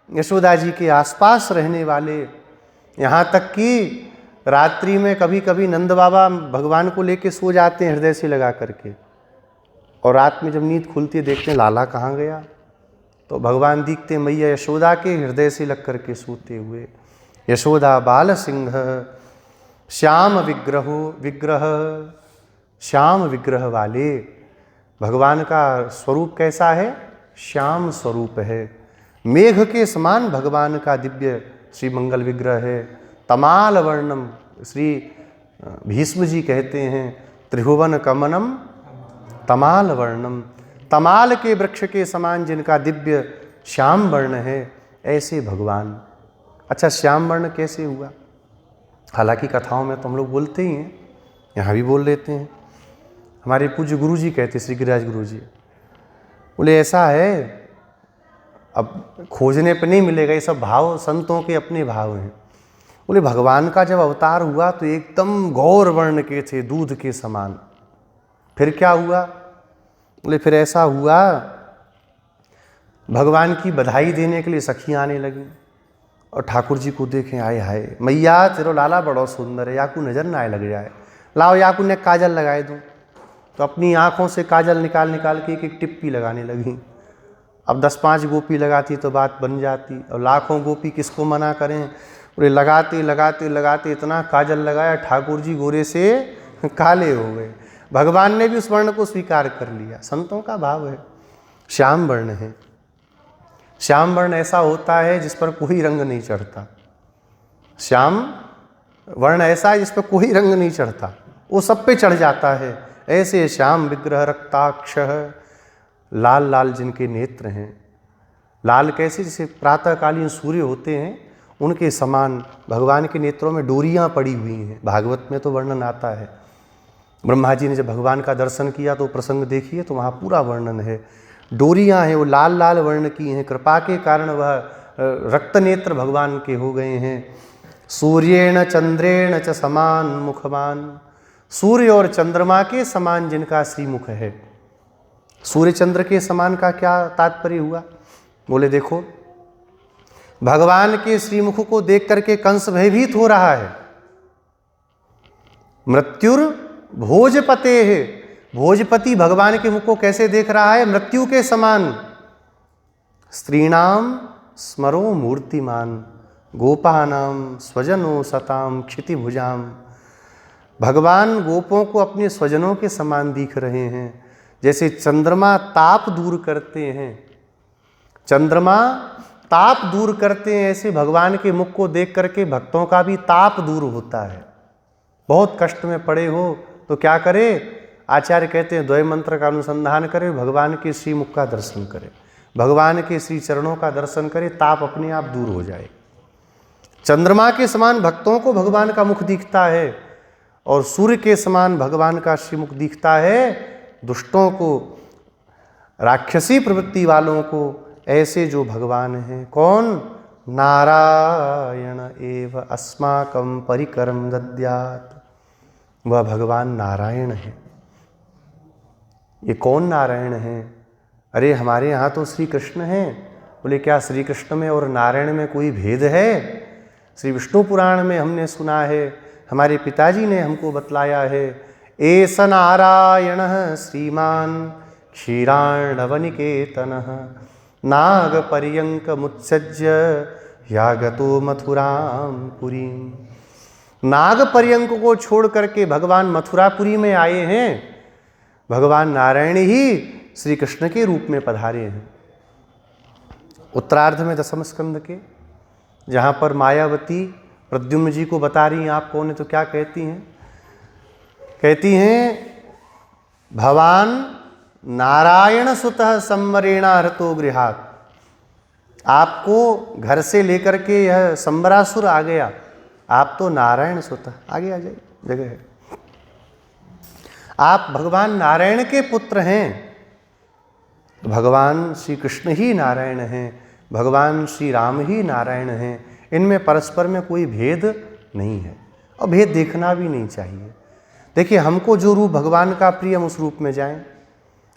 यशोदा जी के आसपास रहने वाले, यहाँ तक कि रात्रि में कभी कभी नंद बाबा भगवान को लेके सो जाते हैं हृदय से लगा करके, और रात में जब नींद खुलती है देखते हैं लाला कहाँ गया, तो भगवान दिखते मैया यशोदा के हृदय से लग करके सोते हुए। यशोदा बाल सिंह श्याम विग्रह, श्याम विग्रह वाले। भगवान का स्वरूप कैसा है? श्याम स्वरूप है। मेघ के समान भगवान का दिव्य श्री मंगल विग्रह है। तमाल वर्णम, श्री भीष्म जी कहते हैं त्रिभुवन कमनम तमाल वर्णम, तमाल के वृक्ष के समान जिनका दिव्य श्याम वर्ण है, ऐसे भगवान। अच्छा, श्याम वर्ण कैसे हुआ? हालांकि कथाओं में तो हम लोग बोलते ही हैं, यहाँ भी बोल लेते हैं। हमारे पूज्य गुरु जी कहते, श्री गिरिराज गुरु जी बोले ऐसा है, अब खोजने पे नहीं मिलेगा, ये सब भाव संतों के अपने भाव हैं। बोले भगवान का जब अवतार हुआ तो एकदम गौर वर्ण के थे, दूध के समान। फिर क्या हुआ? बोले फिर ऐसा हुआ, भगवान की बधाई देने के लिए सखियाँ आने लगी और ठाकुर जी को देखें, आए हाय मैया तेरो लाला बड़ा सुंदर है, याकू नज़र ना आए लग जाए, लाओ याकू ने काजल लगाए दूँ। तो अपनी आँखों से काजल निकाल निकाल के एक एक टिप्पी लगाने लगी। अब 10-5 गोपी लगाती तो बात बन जाती, और लाखों गोपी किसको मना करें। बोले लगाते लगाते लगाते इतना काजल लगाया ठाकुर जी गोरे से काले हो गए। भगवान ने भी उस वर्ण को स्वीकार कर लिया। संतों का भाव है, श्याम वर्ण है। श्याम वर्ण ऐसा होता है जिस पर कोई रंग नहीं चढ़ता। श्याम वर्ण ऐसा है जिस पर कोई रंग नहीं चढ़ता, वो सब पे चढ़ जाता है। ऐसे श्याम विग्रह रक्ताक्ष, लाल लाल जिनके नेत्र हैं। लाल कैसे? जैसे प्रातःकालीन सूर्य होते हैं उनके समान भगवान के नेत्रों में डोरियां पड़ी हुई हैं। भागवत में तो वर्णन आता है, ब्रह्मा जी ने जब भगवान का दर्शन किया तो प्रसंग देखिए तो वहाँ पूरा वर्णन है। डोरियां हैं, वो लाल लाल वर्ण की हैं, कृपा के कारण वह रक्त नेत्र भगवान के हो गए हैं। सूर्येण चंद्रेण च समान मुखवान, सूर्य और चंद्रमा के समान जिनका श्रीमुख है। सूर्य चंद्र के समान का क्या तात्पर्य हुआ? बोले देखो, भगवान के श्रीमुख को देख करके कंस भयभीत हो रहा है। मृत्युर भोजपते है, भोजपति भगवान के मुख को कैसे देख रहा है? मृत्यु के समान। स्त्रीणाम स्मरो मूर्तिमान, गोपानाम स्वजनो सताम क्षितिभुजाम। भगवान गोपों को अपने स्वजनों के समान दिख रहे हैं। जैसे चंद्रमा ताप दूर करते हैं, चंद्रमा ताप दूर करते हैं, ऐसे भगवान के मुख को देख करके भक्तों का भी ताप दूर होता है। बहुत कष्ट में पड़े हो तो क्या करे? आचार्य कहते हैं द्वय मंत्र का अनुसंधान करे, भगवान के श्री मुख का दर्शन करे, भगवान के श्री चरणों का दर्शन करे, ताप अपने आप दूर हो जाए। चंद्रमा के समान भक्तों को भगवान का मुख दिखता है, और सूर्य के समान भगवान का श्रीमुख दिखता है दुष्टों को, राक्षसी प्रवृत्ति वालों को। ऐसे जो भगवान हैं, कौन? नारायण एव अस्माकं परिकरम दद्यात्, वह भगवान नारायण है। ये कौन नारायण है? अरे हमारे यहाँ तो श्री कृष्ण हैं। बोले क्या श्री कृष्ण में और नारायण में कोई भेद है? श्री विष्णु पुराण में हमने सुना है, हमारे पिताजी ने हमको बतलाया है, एस नारायण श्रीमान क्षीरार्णवनिकेतनः नाग पर्यंक मुत्सज्य यागतो मथुराम पुरीम। नाग पर्यंक को छोड़ करके भगवान मथुरापुरी में आए हैं। भगवान नारायण ही श्री कृष्ण के रूप में पधारे हैं। उत्तरार्ध में दशम स्कंद के जहाँ पर मायावती प्रद्युम्न जी को बता रही हैं आप कौन है, तो क्या कहती हैं? कहती हैं भवान नारायण सुतः संवरेणा हरतो गृहात्। आपको घर से लेकर के यह संबरासुर आ गया, आप तो नारायण सुतः, आगे आ जाइए, जगह है। आप भगवान नारायण के पुत्र हैं। तो भगवान श्री कृष्ण ही नारायण हैं, भगवान श्री राम ही नारायण हैं। इनमें परस्पर में कोई भेद नहीं है और भेद देखना भी नहीं चाहिए। देखिए, हमको जो रूप भगवान का प्रिय हम उस रूप में जाएं,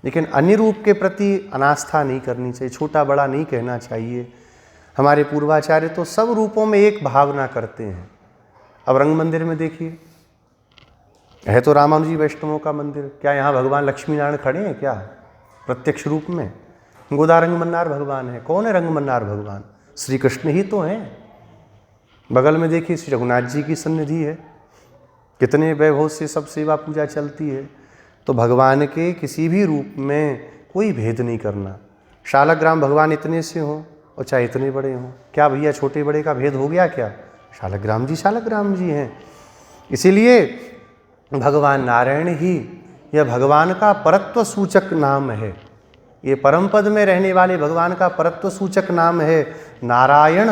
लेकिन अन्य रूप के प्रति अनास्था नहीं करनी चाहिए, छोटा बड़ा नहीं कहना चाहिए। हमारे पूर्वाचार्य तो सब रूपों में एक भावना करते हैं। अब रंग मंदिर में देखिए, है तो रामानुजी वैष्णवों का मंदिर, क्या यहाँ भगवान लक्ष्मी नारायण खड़े हैं क्या प्रत्यक्ष रूप में? गोदा रंगमन्नार भगवान है। कौन है रंगमन्नार भगवान? श्री कृष्ण ही तो हैं। बगल में देखिए श्री रघुनाथ जी की सन्निधि है, कितने वैभव से सब सेवा पूजा चलती है। तो भगवान के किसी भी रूप में कोई भेद नहीं करना। शालग्राम भगवान इतने से हों और चाहे इतने बड़े हों, क्या भैया छोटे बड़े का भेद हो गया क्या? शालग्राम जी हैं। इसीलिए भगवान नारायण ही यह भगवान का परत्व सूचक नाम है। ये परम पद में रहने वाले भगवान का परत्व सूचक नाम है नारायण।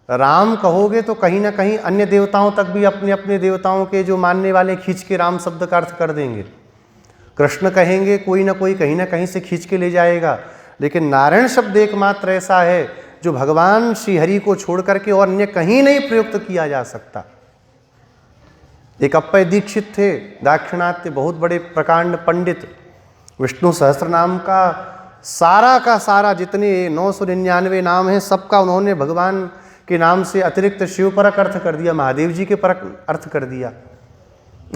राम कहोगे तो कहीं ना कहीं अन्य देवताओं तक भी अपने अपने देवताओं के जो मानने वाले खींच के राम शब्द का अर्थ कर देंगे। कृष्ण कहेंगे कोई ना कोई कहीं ना कहीं से खींच के ले जाएगा, लेकिन नारायण शब्द एकमात्र ऐसा है जो भगवान श्री हरि को छोड़ करके और अन्य कहीं नहीं प्रयुक्त किया जा सकता। एक अप्पय दीक्षित थे, दाक्षिणात्य, बहुत बड़े प्रकांड पंडित। विष्णु सहस्त्र नाम का सारा जितने 999 नाम हैं सबका उन्होंने भगवान के नाम से अतिरिक्त शिव परक अर्थ कर दिया, महादेव जी के परक अर्थ कर दिया।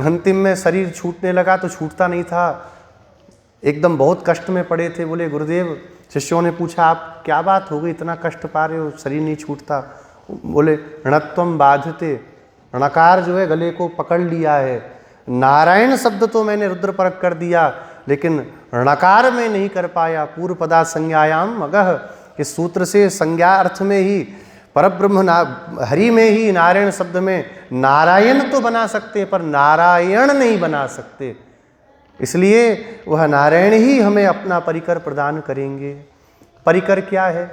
अंतिम में शरीर छूटने लगा तो छूटता नहीं था, एकदम बहुत कष्ट में पड़े थे। बोले गुरुदेव, शिष्यों ने पूछा आप क्या बात हो गई, इतना कष्ट पा रहे हो, शरीर नहीं छूटता? बोले णत्वम बाधते, णकार जो है गले को पकड़ लिया है। नारायण शब्द तो मैंने रुद्र परक कर दिया, लेकिन णकार में नहीं कर पाया। पूर्व पदा संज्ञायाम अगह, इस सूत्र से संज्ञा अर्थ में ही परब्रह्म हरि में ही नारायण शब्द में नारायण तो बना सकते पर नारायण नहीं बना सकते। इसलिए वह नारायण ही हमें अपना परिकर प्रदान करेंगे। परिकर क्या है?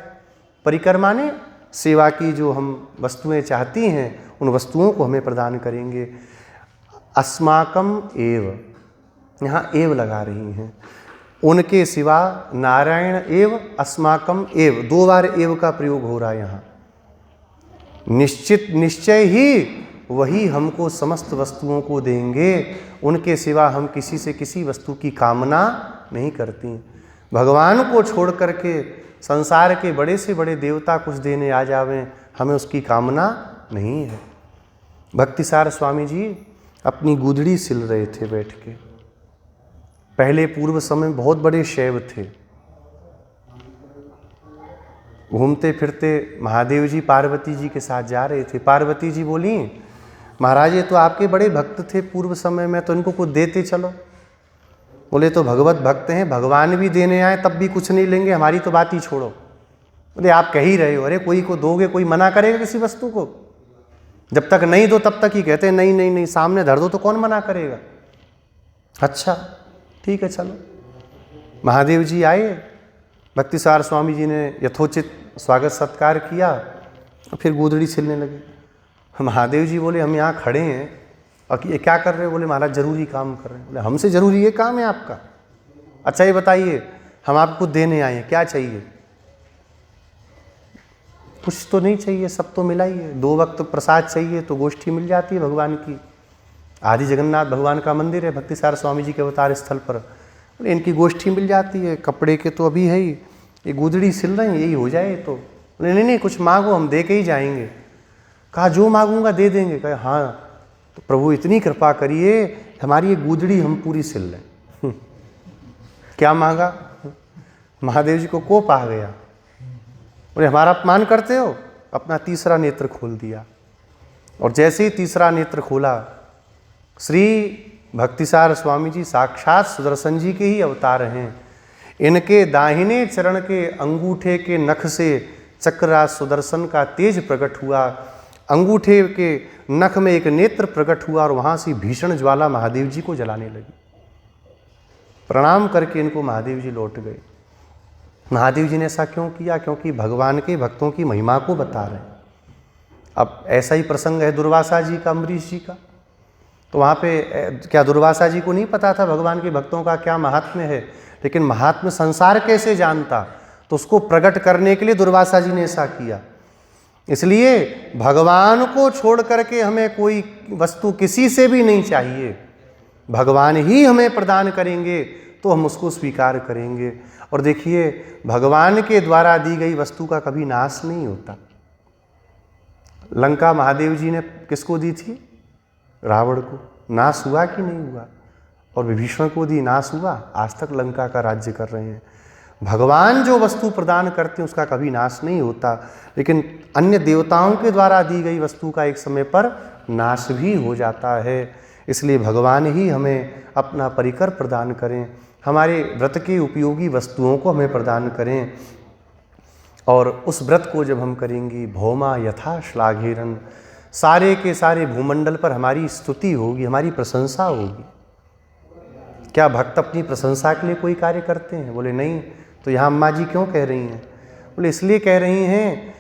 परिकर माने सेवा की जो हम वस्तुएं चाहती हैं उन वस्तुओं को हमें प्रदान करेंगे। अस्माकम एव, यहाँ एव लगा रही हैं, उनके सिवा नारायण एव अस्माकम एव, 2 बार एव का प्रयोग हो रहा है यहाँ। निश्चित निश्चय ही वही हमको समस्त वस्तुओं को देंगे, उनके सिवा हम किसी से किसी वस्तु की कामना नहीं करती। भगवान को छोड़ करके संसार के बड़े से बड़े देवता कुछ देने आ जावें, हमें उसकी कामना नहीं है। भक्तिसार स्वामी जी अपनी गुदड़ी सिल रहे थे बैठ के। पहले पूर्व समय बहुत बड़े शैव थे, घूमते फिरते महादेव जी पार्वती जी के साथ जा रहे थे। पार्वती जी बोली, महाराज ये तो आपके बड़े भक्त थे पूर्व समय में, तो इनको कुछ देते चलो। बोले तो भगवत भक्त हैं, भगवान भी देने आए तब भी कुछ नहीं लेंगे, हमारी तो बात ही छोड़ो। बोले आप कह ही रहे हो, अरे कोई को दोगे, कोई मना करेगा किसी वस्तु को? जब तक नहीं दो तब तक ही कहते हैं नहीं नहीं नहीं, सामने धर दो तो कौन मना करेगा। अच्छा ठीक है चलो। महादेव जी आए, भक्तिसार स्वामी जी ने यथोचित स्वागत सत्कार किया और फिर गोदड़ी छिलने लगे। महादेव जी बोले हम यहाँ खड़े हैं और ये क्या कर रहे हो? बोले महाराज जरूरी काम कर रहे हैं। बोले हमसे जरूरी ये काम है आपका? अच्छा ये बताइए, हम आपको देने आए हैं, क्या चाहिए? कुछ तो नहीं चाहिए, सब तो मिला ही है। 2 वक्त प्रसाद चाहिए तो गोष्ठी मिल जाती है भगवान की। आदि जगन्नाथ भगवान का मंदिर है भक्तिसार स्वामी जी के अवतार स्थल पर, इनकी गोष्ठी मिल जाती है। कपड़े के तो अभी है ही, ये गुदड़ी सिल रहे हैं, यही हो जाए तो। बोले नहीं नहीं कुछ मांगो, हम दे के ही जाएंगे। कहा जो मांगूंगा दे देंगे। कहा हाँ तो प्रभु इतनी कृपा करिए, हमारी ये गुदड़ी हम पूरी सिल लें। क्या मांगा? महादेव जी को कोप आ गया। बोले हमारा अपमान करते हो? अपना तीसरा नेत्र खोल दिया। और जैसे ही तीसरा नेत्र खोला, श्री भक्तिसार स्वामी जी साक्षात सुदर्शन जी के ही अवतार हैं। इनके दाहिने चरण के अंगूठे के नख से चक्रराज सुदर्शन का तेज प्रकट हुआ। अंगूठे के नख में एक नेत्र प्रकट हुआ और वहाँ से भीषण ज्वाला महादेव जी को जलाने लगी। प्रणाम करके इनको महादेव जी लौट गए। महादेव जी ने ऐसा क्यों किया? क्योंकि भगवान के भक्तों की महिमा को बता रहे हैं। अब ऐसा ही प्रसंग है दुर्वासा जी का, अम्बरीश जी का। तो वहाँ पे क्या दुर्वासा जी को नहीं पता था भगवान के भक्तों का क्या महात्म्य है? लेकिन महात्म्य संसार कैसे जानता? तो उसको प्रकट करने के लिए दुर्वासा जी ने ऐसा किया। इसलिए भगवान को छोड़ करके हमें कोई वस्तु किसी से भी नहीं चाहिए। भगवान ही हमें प्रदान करेंगे तो हम उसको स्वीकार करेंगे। और देखिए, भगवान के द्वारा दी गई वस्तु का कभी नाश नहीं होता। लंका महादेव जी ने किसको दी थी? रावण को। नाश हुआ कि नहीं हुआ? और विभीषण को दी, नाश हुआ। आज तक लंका का राज्य कर रहे हैं। भगवान जो वस्तु प्रदान करते हैं उसका कभी नाश नहीं होता, लेकिन अन्य देवताओं के द्वारा दी गई वस्तु का एक समय पर नाश भी हो जाता है। इसलिए भगवान ही हमें अपना परिकर प्रदान करें, हमारे व्रत के उपयोगी वस्तुओं को हमें प्रदान करें। और उस व्रत को जब हम करेंगे, भौमा यथा श्लाघेरन, सारे के सारे भूमंडल पर हमारी स्तुति होगी, हमारी प्रशंसा होगी। क्या भक्त अपनी प्रशंसा के लिए कोई कार्य करते हैं? बोले नहीं। तो यहाँ अम्मा जी क्यों कह रही हैं? बोले इसलिए कह रही हैं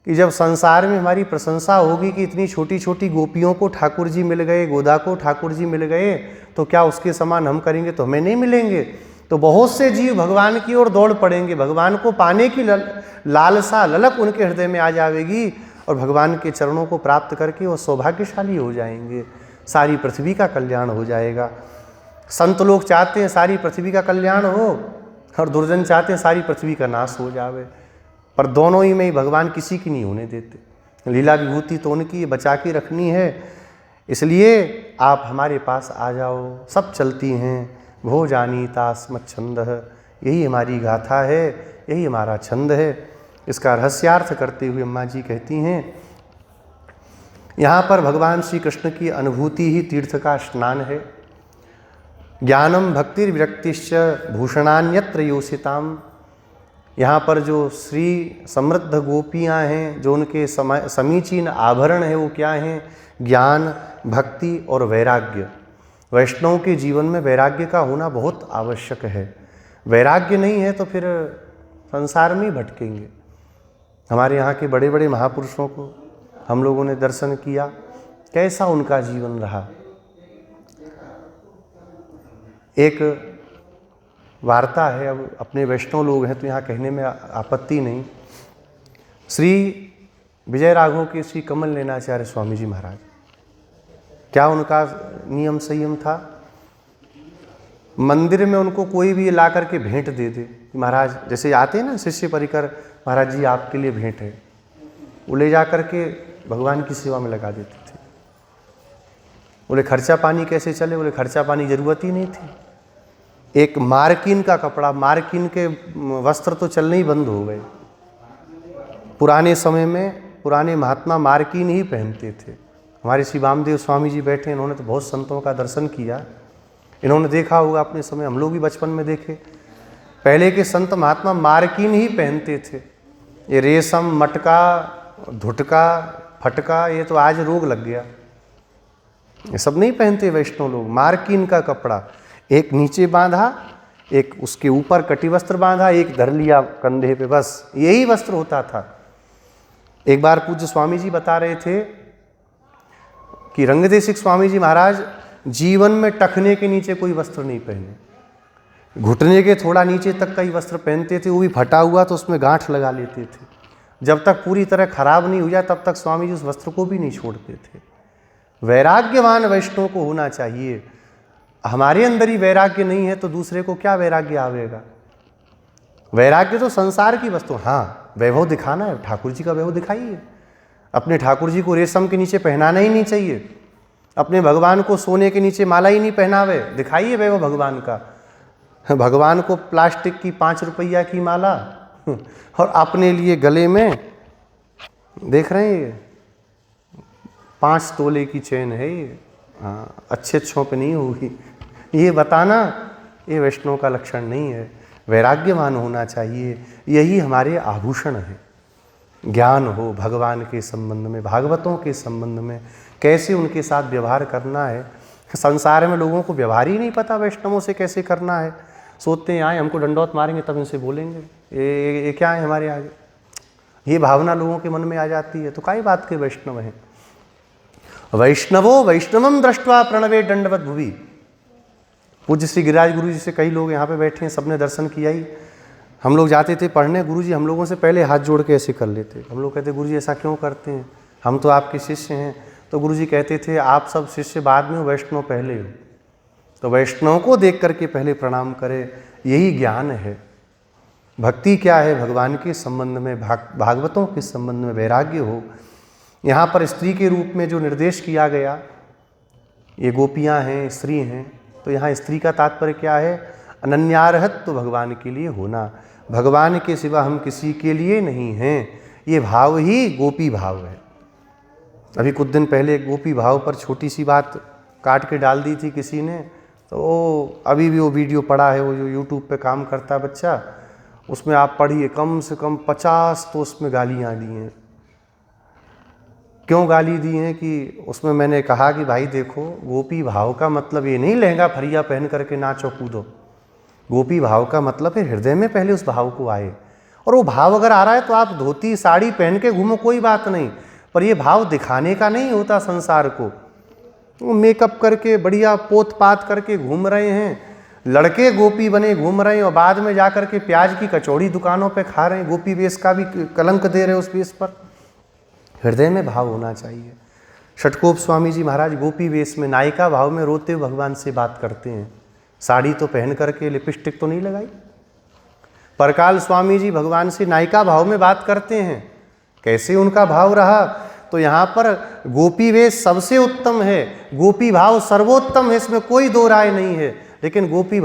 कि जब संसार में हमारी प्रशंसा होगी कि इतनी छोटी छोटी गोपियों को ठाकुर जी मिल गए, गोदा को ठाकुर जी मिल गए, तो क्या उसके समान हम करेंगे तो हमें नहीं मिलेंगे? तो बहुत से जीव भगवान की ओर दौड़ पड़ेंगे, भगवान को पाने की लालसा, ललक उनके हृदय में आ जाएगी और भगवान के चरणों को प्राप्त करके वो सौभाग्यशाली हो जाएंगे। सारी पृथ्वी का कल्याण हो जाएगा। संत लोग चाहते हैं सारी पृथ्वी का कल्याण हो और दुर्जन चाहते हैं सारी पृथ्वी का नाश हो जावे, पर दोनों ही में ही भगवान किसी की नहीं होने देते। लीला विभूति तो उनकी बचा के रखनी है। इसलिए आप हमारे पास आ जाओ, सब चलती हैं। भो जानीता स्म छंदः, यही हमारी गाथा है, यही हमारा छंद है। इसका रहस्यार्थ करते हुए अम्मा जी कहती हैं, यहाँ पर भगवान श्री कृष्ण की अनुभूति ही तीर्थ का स्नान है। ज्ञानम भक्तिर विरक्तिश्च भूषणान्यत्र योषिताम। यहाँ पर जो श्री समृद्ध गोपियाँ हैं, जो उनके समीचीन आभरण है, वो क्या हैं? ज्ञान, भक्ति और वैराग्य। वैष्णव के जीवन में वैराग्य का होना बहुत आवश्यक है। वैराग्य नहीं है तो फिर संसार में ही भटकेंगे। हमारे यहाँ के बड़े बड़े महापुरुषों को हम लोगों ने दर्शन किया, कैसा उनका जीवन रहा। एक वार्ता है, अब अपने वैष्णव लोग हैं तो यहाँ कहने में आपत्ति नहीं। श्री विजय राघव के श्री कमल नैनाचार्य स्वामी जी महाराज, क्या उनका नियम संयम था? मंदिर में उनको कोई भी ला करके भेंट दे दे, महाराज जैसे आते हैं ना शिष्य परिकर, महाराज जी आपके लिए भेंट है, वो ले जा करके भगवान की सेवा में लगा देते थे। बोले खर्चा पानी कैसे चले? बोले खर्चा पानी जरूरत ही नहीं थी। एक मार्किन का कपड़ा, मार्किन के वस्त्र तो चलने ही बंद हो गए। पुराने समय में पुराने महात्मा मार्किन ही पहनते थे। हमारे श्री वामदेव स्वामी जी बैठे, इन्होंने तो बहुत संतों का दर्शन किया। इन्होंने देखा होगा अपने समय, हम लोग भी बचपन में देखे, पहले के संत महात्मा मार्किन ही पहनते थे। ये रेशम, मटका, धुटका, फटका, ये तो आज रोग लग गया, ये सब नहीं पहनते वैष्णव लोग। मार्किन का कपड़ा, एक नीचे बांधा, एक उसके ऊपर कटी वस्त्र बांधा, एक धर लिया कंधे पे, बस यही वस्त्र होता था। एक बार पूज्य स्वामी जी बता रहे थे कि रंगदेशिक स्वामी जी महाराज जीवन में टखने के नीचे कोई वस्त्र नहीं पहने, घुटने के थोड़ा नीचे तक का ही वस्त्र पहनते थे, वो भी फटा हुआ तो उसमें गांठ लगा लेते थे। जब तक पूरी तरह खराब नहीं हो जाए तब तक स्वामी जी उस वस्त्र को भी नहीं छोड़ते थे। वैराग्यवान वैष्णव को होना चाहिए। हमारे अंदर ही वैराग्य नहीं है तो दूसरे को क्या वैराग्य आवेगा? वैराग्य तो संसार की वस्तु, हाँ वैभव दिखाना है, ठाकुर जी का वैभव दिखाइए। अपने ठाकुर जी को रेशम के नीचे पहनाना ही नहीं चाहिए, अपने भगवान को सोने के नीचे माला ही नहीं पहनावे, दिखाइए वैभव भगवान का। भगवान को प्लास्टिक की 5 रुपया की माला और अपने लिए गले में, देख रहे हैं 5 तोले की चेन है ये, हाँ, अच्छे अच्छों पे नहीं होगी। ये बताना ये वैष्णव का लक्षण नहीं है। वैराग्यवान होना चाहिए, यही हमारे आभूषण हैं। ज्ञान हो भगवान के संबंध में, भागवतों के संबंध में, कैसे उनके साथ व्यवहार करना है। संसार में लोगों को व्यवहार ही नहीं पता वैष्णवों से कैसे करना है। सोचते हैं आए हमको डंडौत मारेंगे तब इनसे बोलेंगे, ये क्या है हमारे आगे। ये भावना लोगों के मन में आ जाती है। तो काई बात के वैष्णव हैं। वैष्णवो वैष्णवम दृष्ट्वा प्रणवे दंडवत भुवि। पूज्य श्री गिरिराज गुरु जी से कई लोग यहाँ पे बैठे हैं, सबने दर्शन किया ही। हम लोग जाते थे पढ़ने, गुरु जी हम लोगों से पहले हाथ जोड़ के ऐसे कर लेते। हम लोग कहते गुरु जी ऐसा क्यों करते हैं, हम तो आपके शिष्य हैं। तो गुरु जी कहते थे आप सब शिष्य बाद में हो, वैष्णव पहले हो। तो वैष्णव को देख करके पहले प्रणाम करें, यही ज्ञान है। भक्ति क्या है, भगवान के संबंध में, भागवतों के संबंध में वैराग्य हो। यहाँ पर स्त्री के रूप में जो निर्देश किया गया, ये गोपियाँ हैं, स्त्री हैं, तो यहाँ स्त्री का तात्पर्य क्या है, अनन्यार्हत्व भगवान के लिए होना। भगवान के सिवा हम किसी के लिए नहीं हैं, ये भाव ही गोपी भाव है। अभी कुछ दिन पहले गोपी भाव पर छोटी सी बात काट के डाल दी थी किसी ने, तो अभी भी वो वीडियो पड़ा है, वो जो यूट्यूब पे काम करता है बच्चा, उसमें आप पढ़िए कम से कम 50 तो उसमें गालियाँ दी हैं। क्यों गाली दी हैं कि उसमें मैंने कहा कि भाई देखो, गोपी भाव का मतलब ये नहीं लहंगा फरिया पहन करके नाचो कूदो। गोपी भाव का मतलब है हृदय में पहले उस भाव को आए। और वो भाव अगर आ रहा है तो आप धोती साड़ी पहन के घूमो, कोई बात नहीं, पर ये भाव दिखाने का नहीं होता संसार को। वो मेकअप करके बढ़िया पोत पात करके घूम रहे हैं, लड़के गोपी बने घूम रहे हैं, और बाद में जाकर के प्याज की कचौड़ी दुकानों पे खा रहे हैं। गोपी वेश का भी कलंक दे रहे हैं उस वेश पर। हृदय में भाव होना चाहिए। षटकोप स्वामी जी महाराज गोपी वेश में नायिका भाव में रोते हुए भगवान से बात करते हैं। साड़ी तो पहन करके, लिपस्टिक तो नहीं लगाई। परकाल स्वामी जी भगवान से नायिका भाव में बात करते हैं। कैसे उनका भाव रहा, तो यहाँ पर गोपी वेश सबसे उत्तम है, गोपी भाव सर्वोत्तम है, इसमें कोई दो राय नहीं है। लेकिन गोपी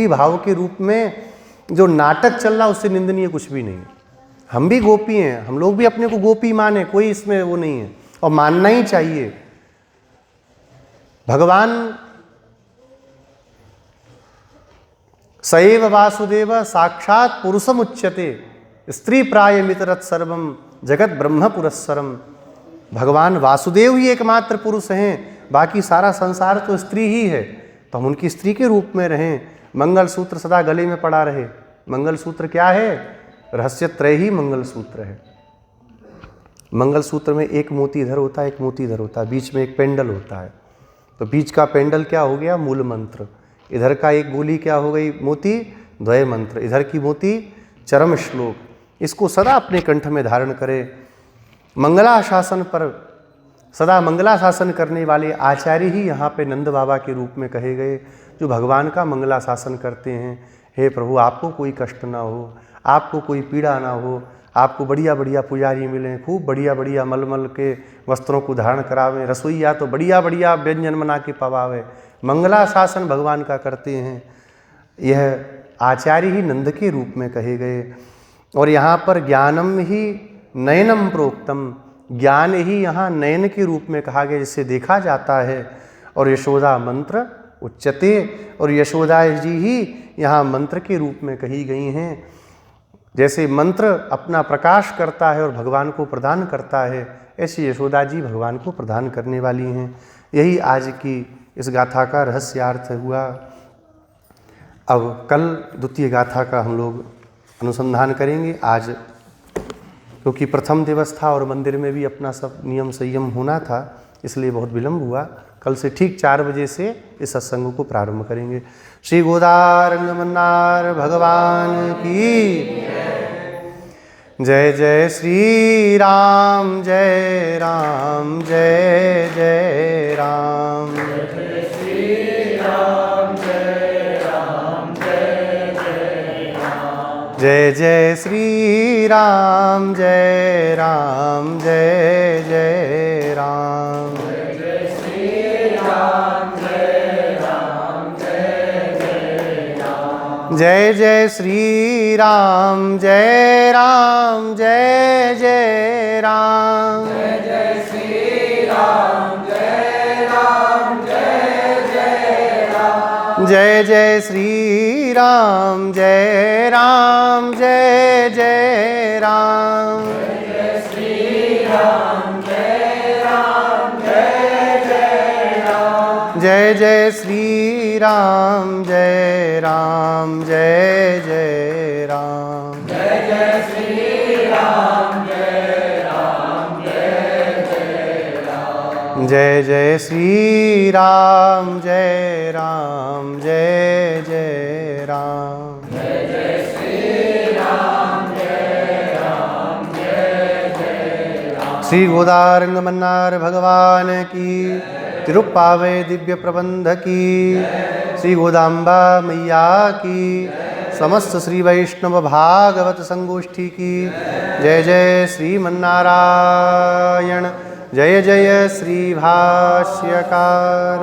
भाव के रूप में जो नाटक चल रहा उससे निंदनीय कुछ भी नहीं है। हम भी गोपी हैं, हम लोग भी अपने को गोपी माने, कोई इसमें वो नहीं है, और मानना ही चाहिए। भगवान सएव वासुदेव साक्षात पुरुषम उच्यते, स्त्री प्राय मितरत सर्वम जगत ब्रह्म पुरस्सरम। भगवान वासुदेव ही एकमात्र पुरुष हैं, बाकी सारा संसार तो स्त्री ही है। तो हम उनकी स्त्री के रूप में रहें। मंगलसूत्र सदा गले में पड़ा रहे। मंगलसूत्र क्या है, रहस्यत्रय ही मंगलसूत्र है। मंगलसूत्र में एक मोती इधर होता है, एक मोती इधर होता है, बीच में एक पेंडल होता है। तो बीच का पेंडल क्या हो गया, मूल मंत्र। इधर का एक गोली क्या हो गई, मोती, द्वय मंत्र। इधर की मोती, चरम श्लोक। इसको सदा अपने कंठ में धारण करें। मंगलाशासन पर सदा मंगलाशासन करने वाले आचार्य ही यहाँ पे नंद बाबा के रूप में कहे गए, जो भगवान का मंगलाशासन करते हैं। हे प्रभु, आपको कोई कष्ट ना हो, आपको कोई पीड़ा ना हो, आपको बढ़िया बढ़िया पुजारी मिलें, खूब बढ़िया बढ़िया मलमल के वस्त्रों को धारण करावें, रसोईया तो बढ़िया बढ़िया व्यंजन बना के पवावे। मंगलाशासन भगवान का करते हैं। यह आचार्य ही नंद के रूप में कहे गए। और यहाँ पर ज्ञानम ही नयनम प्रोक्तम, ज्ञान ही यहाँ नयन के रूप में कहा गया, जिससे देखा जाता है। और यशोदा मंत्र उच्चते, और यशोदा जी ही यहाँ मंत्र के रूप में कही गई हैं। जैसे मंत्र अपना प्रकाश करता है और भगवान को प्रदान करता है, ऐसी यशोदा जी भगवान को प्रदान करने वाली हैं। यही आज की इस गाथा का रहस्यार्थ हुआ। अब कल द्वितीय गाथा का हम लोग अनुसंधान करेंगे। आज क्योंकि प्रथम दिवस था और मंदिर में भी अपना सब नियम संयम होना था, इसलिए बहुत विलम्ब हुआ। कल से ठीक 4 बजे से इस सत्संग को प्रारंभ करेंगे। श्री गोदारंग मन्नार भगवान की जय। जय श्री राम, जय राम, जय जय राम। जय श्री राम, जय राम, जय जय राम। जय जय श्री राम, जय राम, जय जय राम। जय श्री राम, जय राम, जय जय राम। जय जय श्री राम, जय राम, जय जय राम। जय जय श्री जय जय श्री राम जय राम जय जय राम। जय श्री राम जय राम जय जय राम। जय जय श्री राम जय राम जय जय राम। जय जय श्री राम जय राम जय जय राम। जय जय श्री राम जय राम जय जय राम। जय जय श्री राम जय राम जय जय राम। श्री गोदारंग मन्नार भगवान की, तिरुप्पावे दिव्य प्रबंध की, श्री गोदाम्बा मैया की, समस्त श्री वैष्णव भागवत संगोष्ठी की जय जय श्रीमन्नारायण। जय जय श्री भाष्यकार।